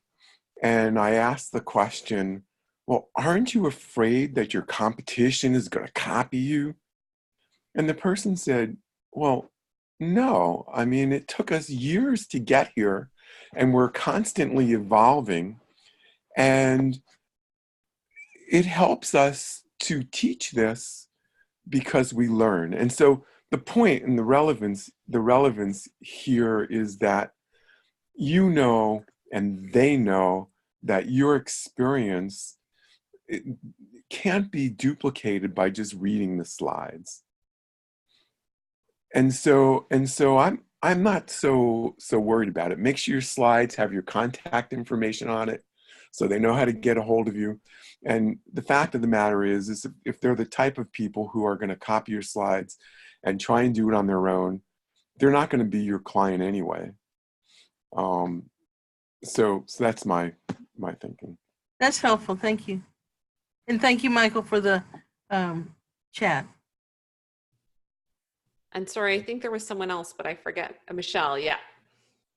and I asked the question, well, aren't you afraid that your competition is going to copy you? And the person said, well, No, I mean, it took us years to get here, and we're constantly evolving, and it helps us to teach this because we learn. And so the point and the relevance here is that you know and they know that your experience, it can't be duplicated by just reading the slides. And so I'm not so worried about it. Make sure your slides have your contact information on it so they know how to get a hold of you. And the fact of the matter is if they're the type of people who are going to copy your slides and try and do it on their own, they're not going to be your client anyway. So that's my thinking. That's helpful. Thank you. And thank you, Michael, for the chat. And sorry, I think there was someone else, but I forget. Michelle, yeah.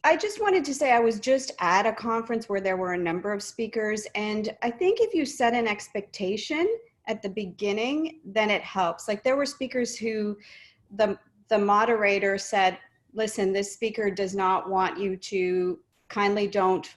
I just wanted to say I was just at a conference where there were a number of speakers, and I think if you set an expectation at the beginning, then it helps. Like there were speakers who the moderator said, listen, this speaker does not want you to, kindly don't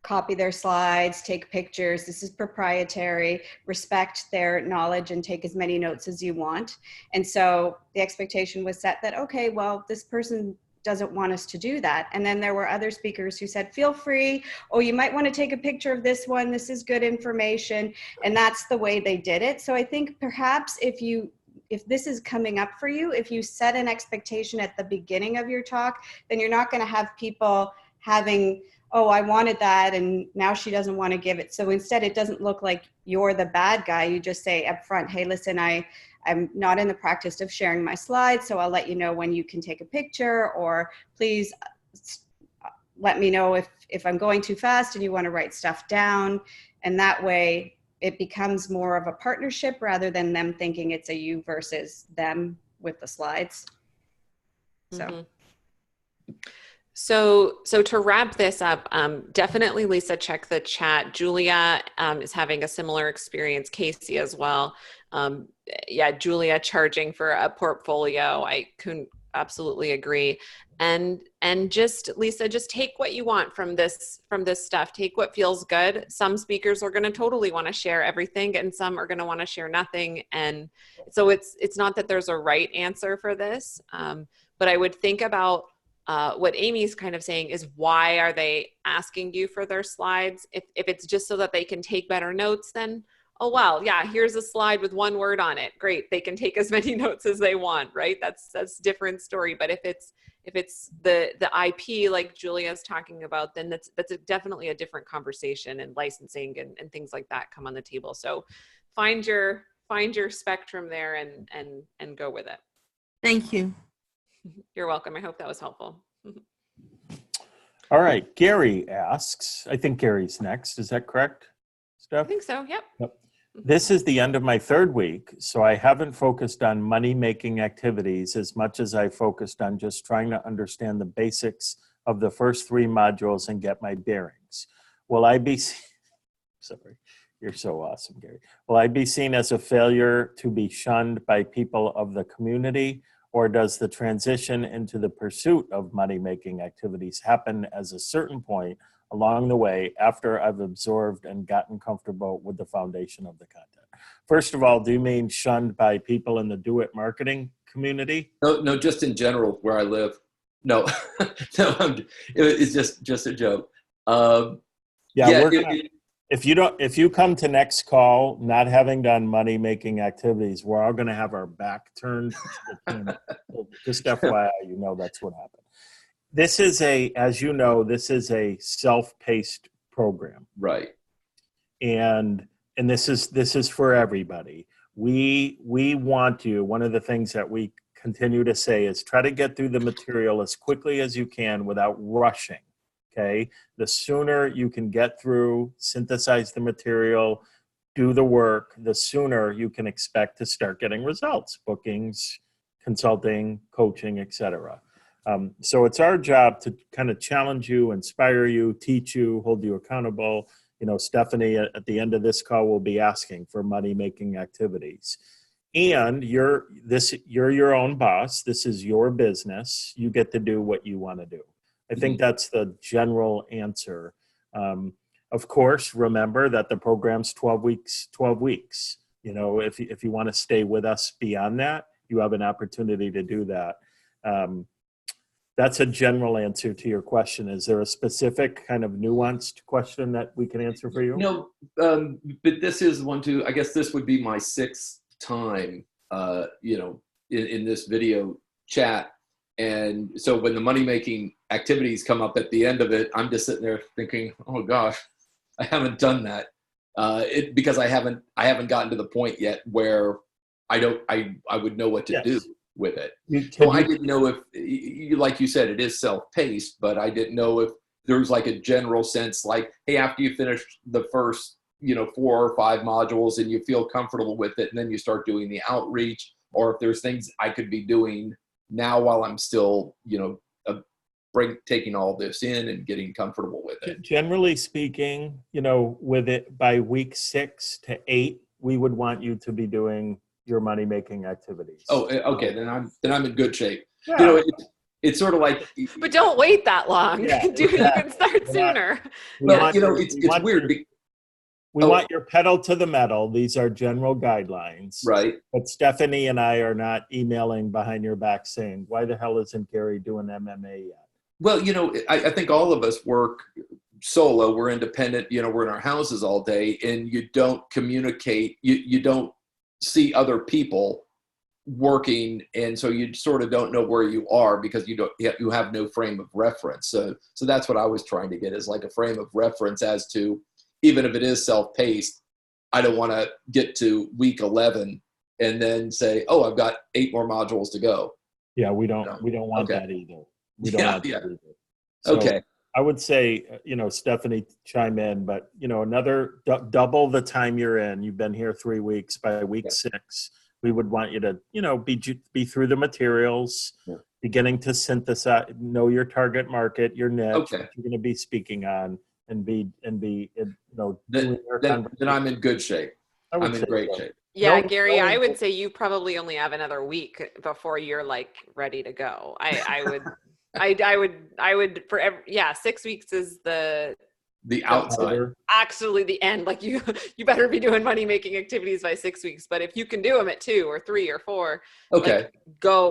copy their slides, take pictures. This is proprietary, respect their knowledge and take as many notes as you want. And so the expectation was set that, okay, well, this person doesn't want us to do that. And then there were other speakers who said, feel free. Oh, you might want to take a picture of this one. This is good information. And that's the way they did it. So I think perhaps if this is coming up for you, if you set an expectation at the beginning of your talk, then you're not going to have people having, oh, I wanted that and now she doesn't want to give it. So instead, it doesn't look like you're the bad guy. You just say up front, hey, listen, I'm not in the practice of sharing my slides, so I'll let you know when you can take a picture, or please let me know if I'm going too fast and you want to write stuff down. And that way it becomes more of a partnership rather than them thinking it's a you versus them with the slides. So. Mm-hmm. So to wrap this up, definitely, Lisa, check the chat. Julia is having a similar experience. Casey as well. Yeah, Julia charging for a portfolio. I couldn't absolutely agree. And just, Lisa, just take what you want from this stuff. Take what feels good. Some speakers are going to totally want to share everything, and some are going to want to share nothing. And so it's not that there's a right answer for this, but I would think about what Amy's kind of saying is, why are they asking you for their slides? If it's just so that they can take better notes, then, oh, well, yeah, here's a slide with one word on it. Great. They can take as many notes as they want, right? That's a different story. But if it's the IP, like Julia's talking about, then that's definitely a different conversation, and licensing and things like that come on the table. So find your spectrum there and go with it. Thank you. You're welcome. I hope that was helpful. All right. Gary asks, I think Gary's next. Is that correct, Steph? I think so. Yep. This is the end of my third week, so I haven't focused on money-making activities as much as I focused on just trying to understand the basics of the first 3 modules and get my bearings. Will I be... Sorry. You're so awesome, Gary. Will I be seen as a failure to be shunned by people of the community? Or does the transition into the pursuit of money-making activities happen as a certain point along the way after I've absorbed and gotten comfortable with the foundation of the content? First of all, do you mean shunned by people in the do-it marketing community? No, just in general where I live. No, no, it's just a joke. If you come to next call not having done money-making activities, we're all going to have our back turned to the camera. Just FYI, you know that's what happened. This is as you know, this is a self-paced program, right? And this is for everybody. We want you. One of the things that we continue to say is try to get through the material as quickly as you can without rushing. Okay, the sooner you can get through, synthesize the material, do the work, the sooner you can expect to start getting results, bookings, consulting, coaching, etc. So it's our job to kind of challenge you, inspire you, teach you, hold you accountable. You know, Stephanie at the end of this call will be asking for money-making activities. And you're your own boss. This is your business. You get to do what you want to do. I think that's the general answer. Of course, remember that the program's 12 weeks, 12 weeks. You know, if you want to stay with us beyond that, you have an opportunity to do that. That's a general answer to your question. Is there a specific kind of nuanced question that we can answer for you? No, but this is one too. I guess this would be my 6th time, in this video chat. And so when the money-making activities come up at the end of it, I'm just sitting there thinking, oh gosh, I haven't done that. Because I haven't gotten to the point yet where I would know what to do with it. So I didn't know if, like you said, it is self-paced, but I didn't know if there was like a general sense like, hey, after you finish the first, 4 or 5 modules and you feel comfortable with it, and then you start doing the outreach, or if there's things I could be doing now while I'm still, taking all this in and getting comfortable with it. Generally speaking, with it by week 6 to 8, we would want you to be doing your money-making activities. Oh, okay. Then I'm in good shape. Yeah. It's sort of like. But don't wait that long. Yeah, You can start sooner. Well, it's weird. We want your pedal to the metal. These are general guidelines. Right. But Stephanie and I are not emailing behind your back saying, why the hell isn't Gary doing MMA yet? Well, I think all of us work solo. We're independent. We're in our houses all day, and you don't communicate. You don't see other people working, and so you sort of don't know where you are because you have no frame of reference. So that's what I was trying to get, is like a frame of reference as to, even if it is self-paced, I don't want to get to week 11 and then say, oh, I've got 8 more modules to go. Yeah, we don't want that either. We don't want that either. So okay. I would say, Stephanie, chime in, but another double the time you're in. You've been here 3 weeks. By week 6, we would want you to, be through the materials, beginning to synthesize, know your target market, your niche, what you're going to be speaking on, and be then I'm in good shape. I'm in great shape. Yeah, Gary, I would say you probably only have another week before you're like ready to go. I would 6 weeks is the outside. Actually the end. Like you better be doing money making activities by 6 weeks. But if you can do them at 2 or 3 or 4,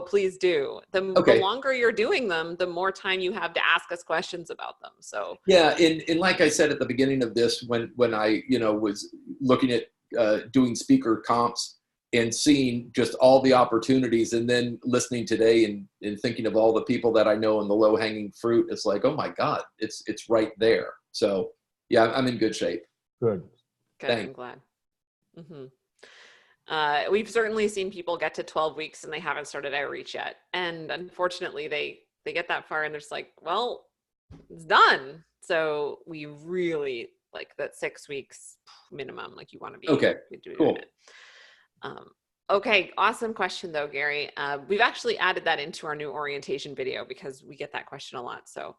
please do. The longer you're doing them, the more time you have to ask us questions about them. So and like I said at the beginning of this, when I was looking at doing speaker comps and seeing just all the opportunities, and then listening today and thinking of all the people that I know and the low hanging fruit, it's like, oh my God, it's right there. So yeah, I'm in good shape. Good. Thanks. I'm glad. We've certainly seen people get to 12 weeks and they haven't started outreach yet. And unfortunately they get that far and they're just like, well, it's done. So we really like that 6 weeks minimum, like you want to be doing it. Okay, awesome question though, Gary. We've actually added that into our new orientation video because we get that question a lot. So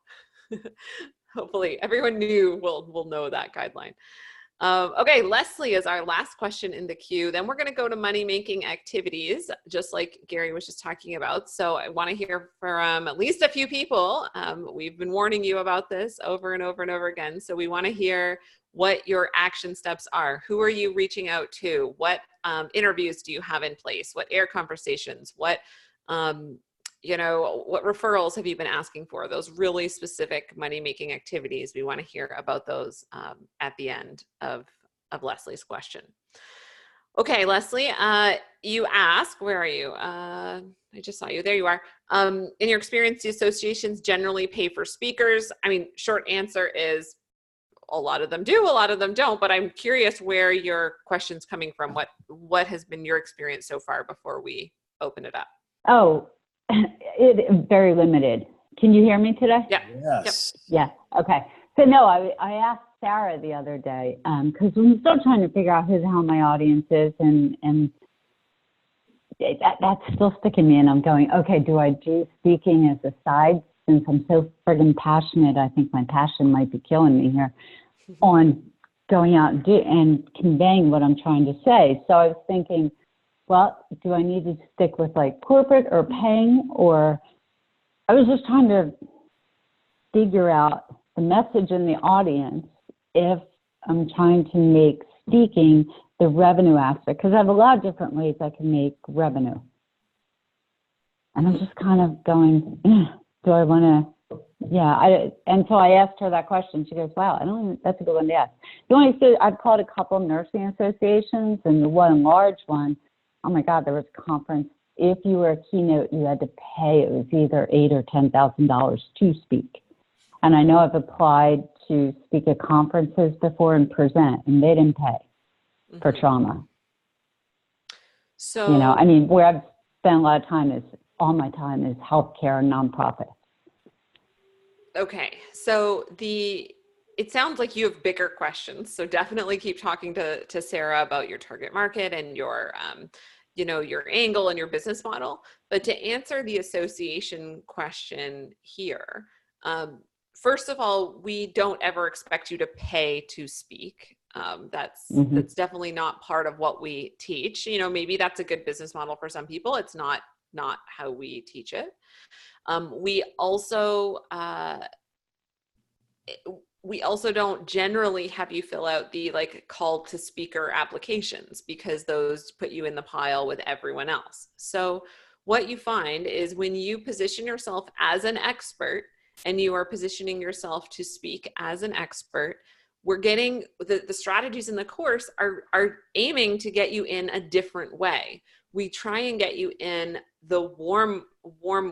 hopefully everyone new will know that guideline. Okay, Leslie is our last question in the queue. Then we're going to go to money making activities, just like Gary was just talking about. So I want to hear from at least a few people. We've been warning you about this over and over and over again. So we want to hear what your action steps are. Who are you reaching out to? What interviews do you have in place? What AIR conversations? What what referrals have you been asking for? Those really specific money-making activities. We want to hear about those at the end of Leslie's question. Okay, Leslie, you ask, where are you? I just saw you. There you are. In your experience, do associations generally pay for speakers? I mean, short answer is a lot of them do, a lot of them don't, but I'm curious where your question's coming from. What has been your experience so far before we open it up? Oh, it is very limited. Can you hear me today? Yeah. Yes. Yeah. Okay. So no, I asked Sarah the other day, because I'm still trying to figure out who the hell my audience is, and that's still sticking me, and I'm going, okay, do I do speaking as a side, since I'm so friggin' passionate? I think my passion might be killing me here on going out and conveying what I'm trying to say. So I was thinking, well, do I need to stick with like corporate or paying? Or I was just trying to figure out the message in the audience if I'm trying to make speaking the revenue aspect, because I have a lot of different ways I can make revenue. And I'm just kind of going, do I want to, and so I asked her that question. She goes, wow, that's a good one to ask. The only thing, I've called a couple of nursing associations, and the one large one, oh my God, there was a conference. If you were a keynote, you had to pay. It was either $8,000 or $10,000 to speak. And I know I've applied to speak at conferences before and present, and they didn't pay for trauma. So, you know, I mean, where I've spent a lot of time is, all my time is healthcare and nonprofit. Okay, so it sounds like you have bigger questions. So definitely keep talking to Sarah about your target market and your, your angle and your business model. But to answer the association question here, first of all, we don't ever expect you to pay to speak. That's definitely not part of what we teach. You know, maybe that's a good business model for some people. It's not how we teach it. We also don't generally have you fill out the like call to speaker applications, because those put you in the pile with everyone else. So what you find is when you position yourself as an expert and you are positioning yourself to speak as an expert, we're getting the strategies in the course are aiming to get you in a different way. We try and get you in the warm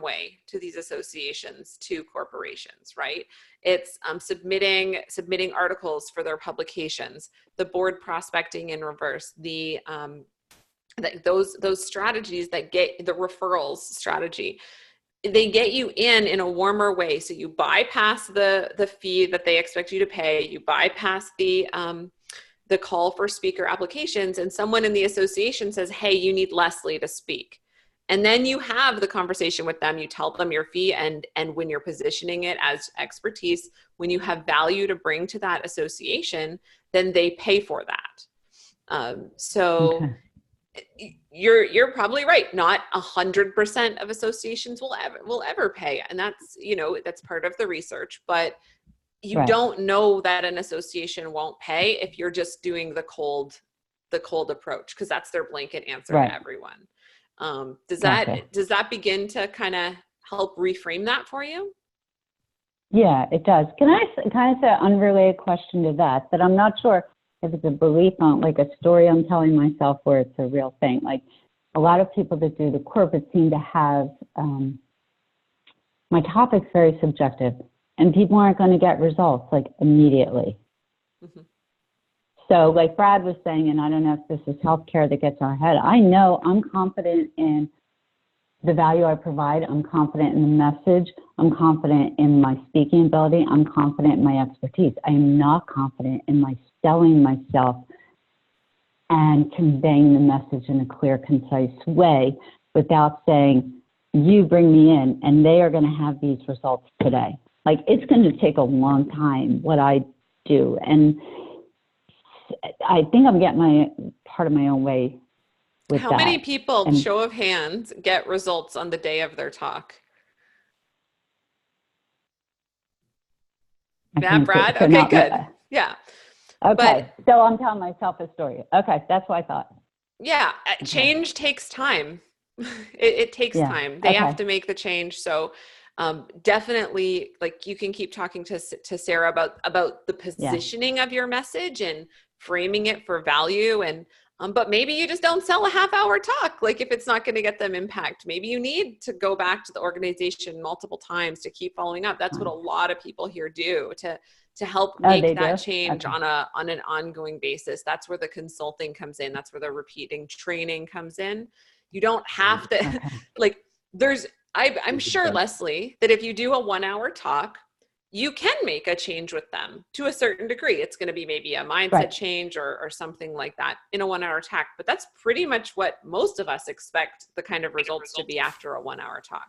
way to these associations, to corporations, right? It's submitting articles for their publications, the board prospecting in reverse, those strategies that get the referrals strategy. They get you in a warmer way. So you bypass the fee that they expect you to pay. You bypass the call for speaker applications, and someone in the association says, hey, you need Leslie to speak. And then you have the conversation with them. You tell them your fee, and when you're positioning it as expertise, when you have value to bring to that association, then they pay for that. You're probably right. Not 100% of associations will ever pay. And that's, that's part of the research, but you don't know that an association won't pay if you're just doing the cold approach, because that's their blanket answer to everyone. Does that begin to kind of help reframe that for you? Yeah, it does. Can I say an unrelated question to that I'm not sure if it's a belief on, like a story I'm telling myself, or it's a real thing. Like a lot of people that do the corporate seem to have, my topic's very subjective, and people aren't going to get results like immediately. Mm-hmm. So like Brad was saying, and I don't know if this is healthcare that gets our head, I know I'm confident in the value I provide. I'm confident in the message. I'm confident in my speaking ability. I'm confident in my expertise. I am not confident in my selling myself and conveying the message in a clear, concise way without saying, you bring me in and they are going to have these results today. Like it's going to take a long time what I do. And I think I'm getting part of my own way with How that. many people, show of hands, get results on the day of their talk? Yeah, Brad? Okay, good. Yeah. Okay, so I'm telling myself a story. Okay, that's what I thought. Yeah, change takes time. It takes time. They have to make the change. So definitely, like, you can keep talking to Sarah about the positioning of your message and framing it for value. And but maybe you just don't sell a half-hour talk. Like if it's not going to get them impact, maybe you need to go back to the organization multiple times to keep following up. That's what a lot of people here do to help make that change on an ongoing basis. That's where the consulting comes in. That's where the repeating training comes in. You don't have to like I'm sure, Leslie, that if you do a 1-hour talk, you can make a change with them to a certain degree. It's going to be maybe a mindset change or something like that in a 1-hour talk. But that's pretty much what most of us expect the kind of results to be after a 1-hour talk.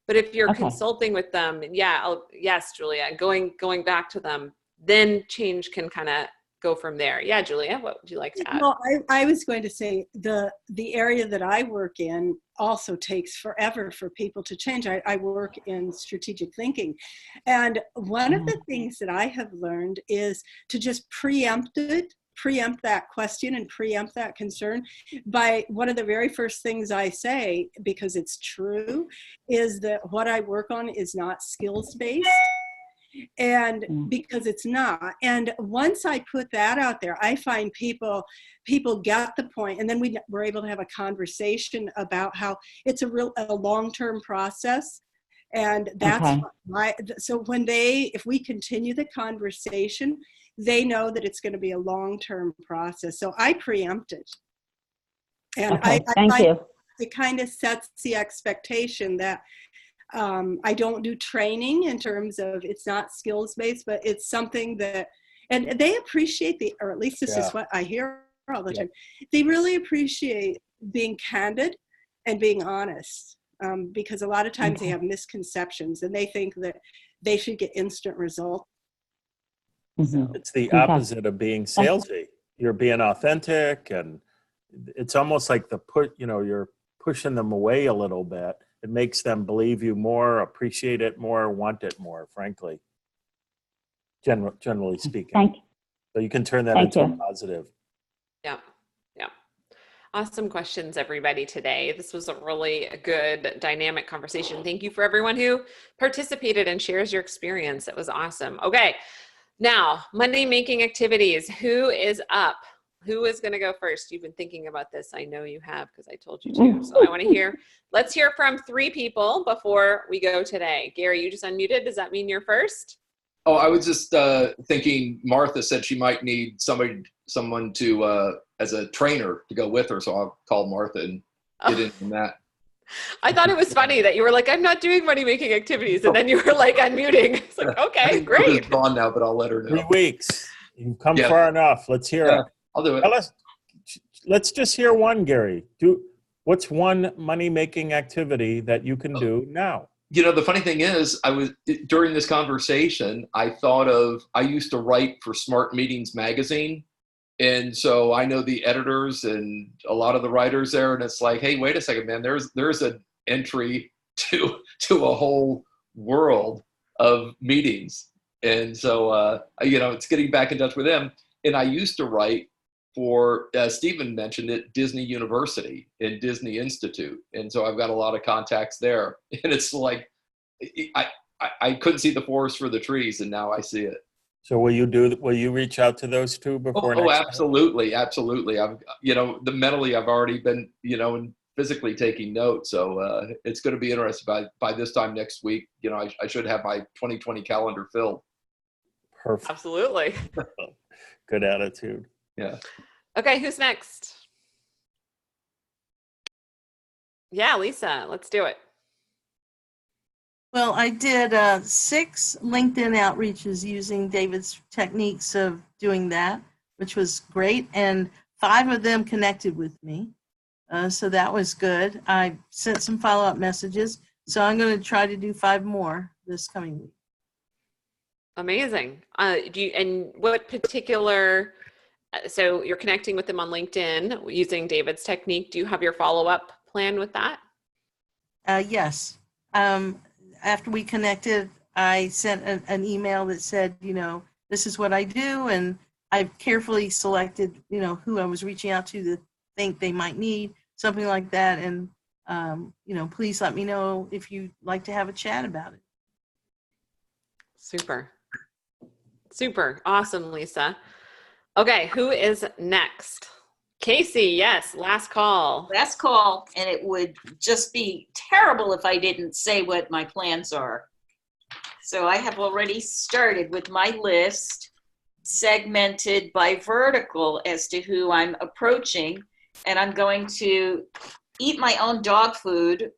But if you're consulting with them, yes, Julia, going back to them, then change can kind of go from there. Yeah, Julia, what would you like to add? Well, I was going to say the area that I work in also takes forever for people to change. I work in strategic thinking. And one of the things that I have learned is to just preempt that question and preempt that concern by one of the very first things I say, because it's true, is that what I work on is not skills-based. And because it's not. And once I put that out there, I find people get the point, and then we're able to have a conversation about how it's a long-term process. And that's so if we continue the conversation, they know that it's going to be a long-term process. So I preempt it. And thank you. It kind of sets the expectation that I don't do training in terms of, it's not skills-based, but it's something that, and they appreciate or at least this is what I hear all the time. They really appreciate being candid and being honest, because a lot of times they have misconceptions and they think that they should get instant results. It's the opposite of being salesy. You're being authentic, and it's almost like you're pushing them away a little bit. It makes them believe you more, appreciate it more, want it more, frankly, generally speaking. Thank you. So you can turn that into a positive. Yeah. Awesome questions, everybody, today. This was a really good, dynamic conversation. Thank you for everyone who participated and shares your experience. It was awesome. Okay, now, money-making activities. Who is up? Who is going to go first? You've been thinking about this. I know you have, because I told you to. So I want to hear, let's hear from 3 people before we go today. Gary, you just unmuted. Does that mean you're first? Oh, I was just thinking Martha said she might need someone to, as a trainer to go with her. So I'll call Martha and get in on that. I thought it was funny that you were like, I'm not doing money-making activities. And then you were like unmuting. It's like, okay, great. It's gone now, but I'll let her know. 3 weeks. You've come far enough. Let's hear it. I'll do it. Let's just hear one, Gary. What's one money-making activity that you can do now? The funny thing is, during this conversation, I used to write for Smart Meetings magazine. And so I know the editors and a lot of the writers there, and it's like, hey, wait a second, man, there's an entry to a whole world of meetings. And so, it's getting back in touch with them. And I used to write for, as Stephen mentioned it, Disney University and Disney Institute. And so I've got a lot of contacts there. And it's like, I couldn't see the forest for the trees, and now I see it. So will you reach out to those 2 before next time? Absolutely. I've, mentally I've already been, and physically taking notes. So it's going to be interesting by this time next week. I should have my 2020 calendar filled. Perfect. Absolutely. Good attitude. Yeah. Okay, who's next? Yeah, Lisa, let's do it. Well, I did 6 LinkedIn outreaches using David's techniques of doing that, which was great. And 5 of them connected with me. So that was good. I sent some follow-up messages. So I'm going to try to do 5 more this coming week. Amazing. And what particular, so you're connecting with them on LinkedIn using David's technique. Do you have your follow-up plan with that? Yes. After we connected, I sent an email that said, this is what I do. And I've carefully selected, who I was reaching out to that think they might need something like that. And, please let me know if you'd like to have a chat about it. Super. Awesome, Lisa. Okay, who is next? Casey, yes, last call. Last call, and it would just be terrible if I didn't say what my plans are. So I have already started with my list, segmented by vertical as to who I'm approaching, and I'm going to eat my own dog food,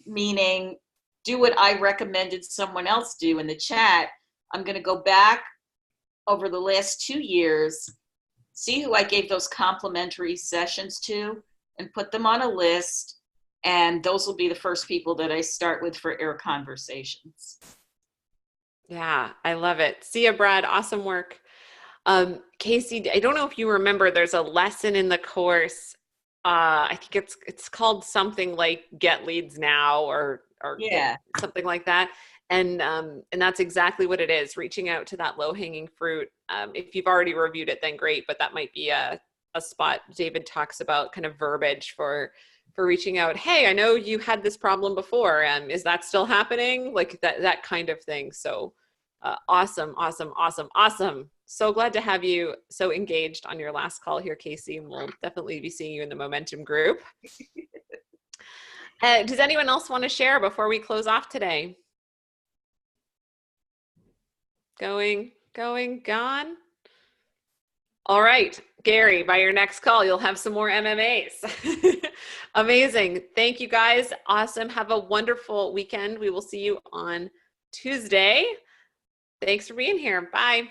meaning do what I recommended someone else do in the chat. I'm going to go back over the last 2 years, see who I gave those complimentary sessions to, and put them on a list. And those will be the first people that I start with for air conversations. Yeah, I love it. See ya, Brad. Awesome work. Casey, I don't know if you remember, there's a lesson in the course. I think it's called something like Get Leads Now or Yeah. something like that. And that's exactly what it is, reaching out to that low-hanging fruit. If you've already reviewed it, then great, but that might be a spot David talks about, kind of verbiage for reaching out. Hey, I know you had this problem before. Is that still happening? Like that kind of thing. So awesome. So glad to have you so engaged on your last call here, Casey, and we'll definitely be seeing you in the Momentum group. Does anyone else want to share before we close off today? Going, gone. All right, Gary, by your next call, you'll have some more MMAs. Amazing. Thank you guys. Awesome. Have a wonderful weekend. We will see you on Tuesday. Thanks for being here. Bye.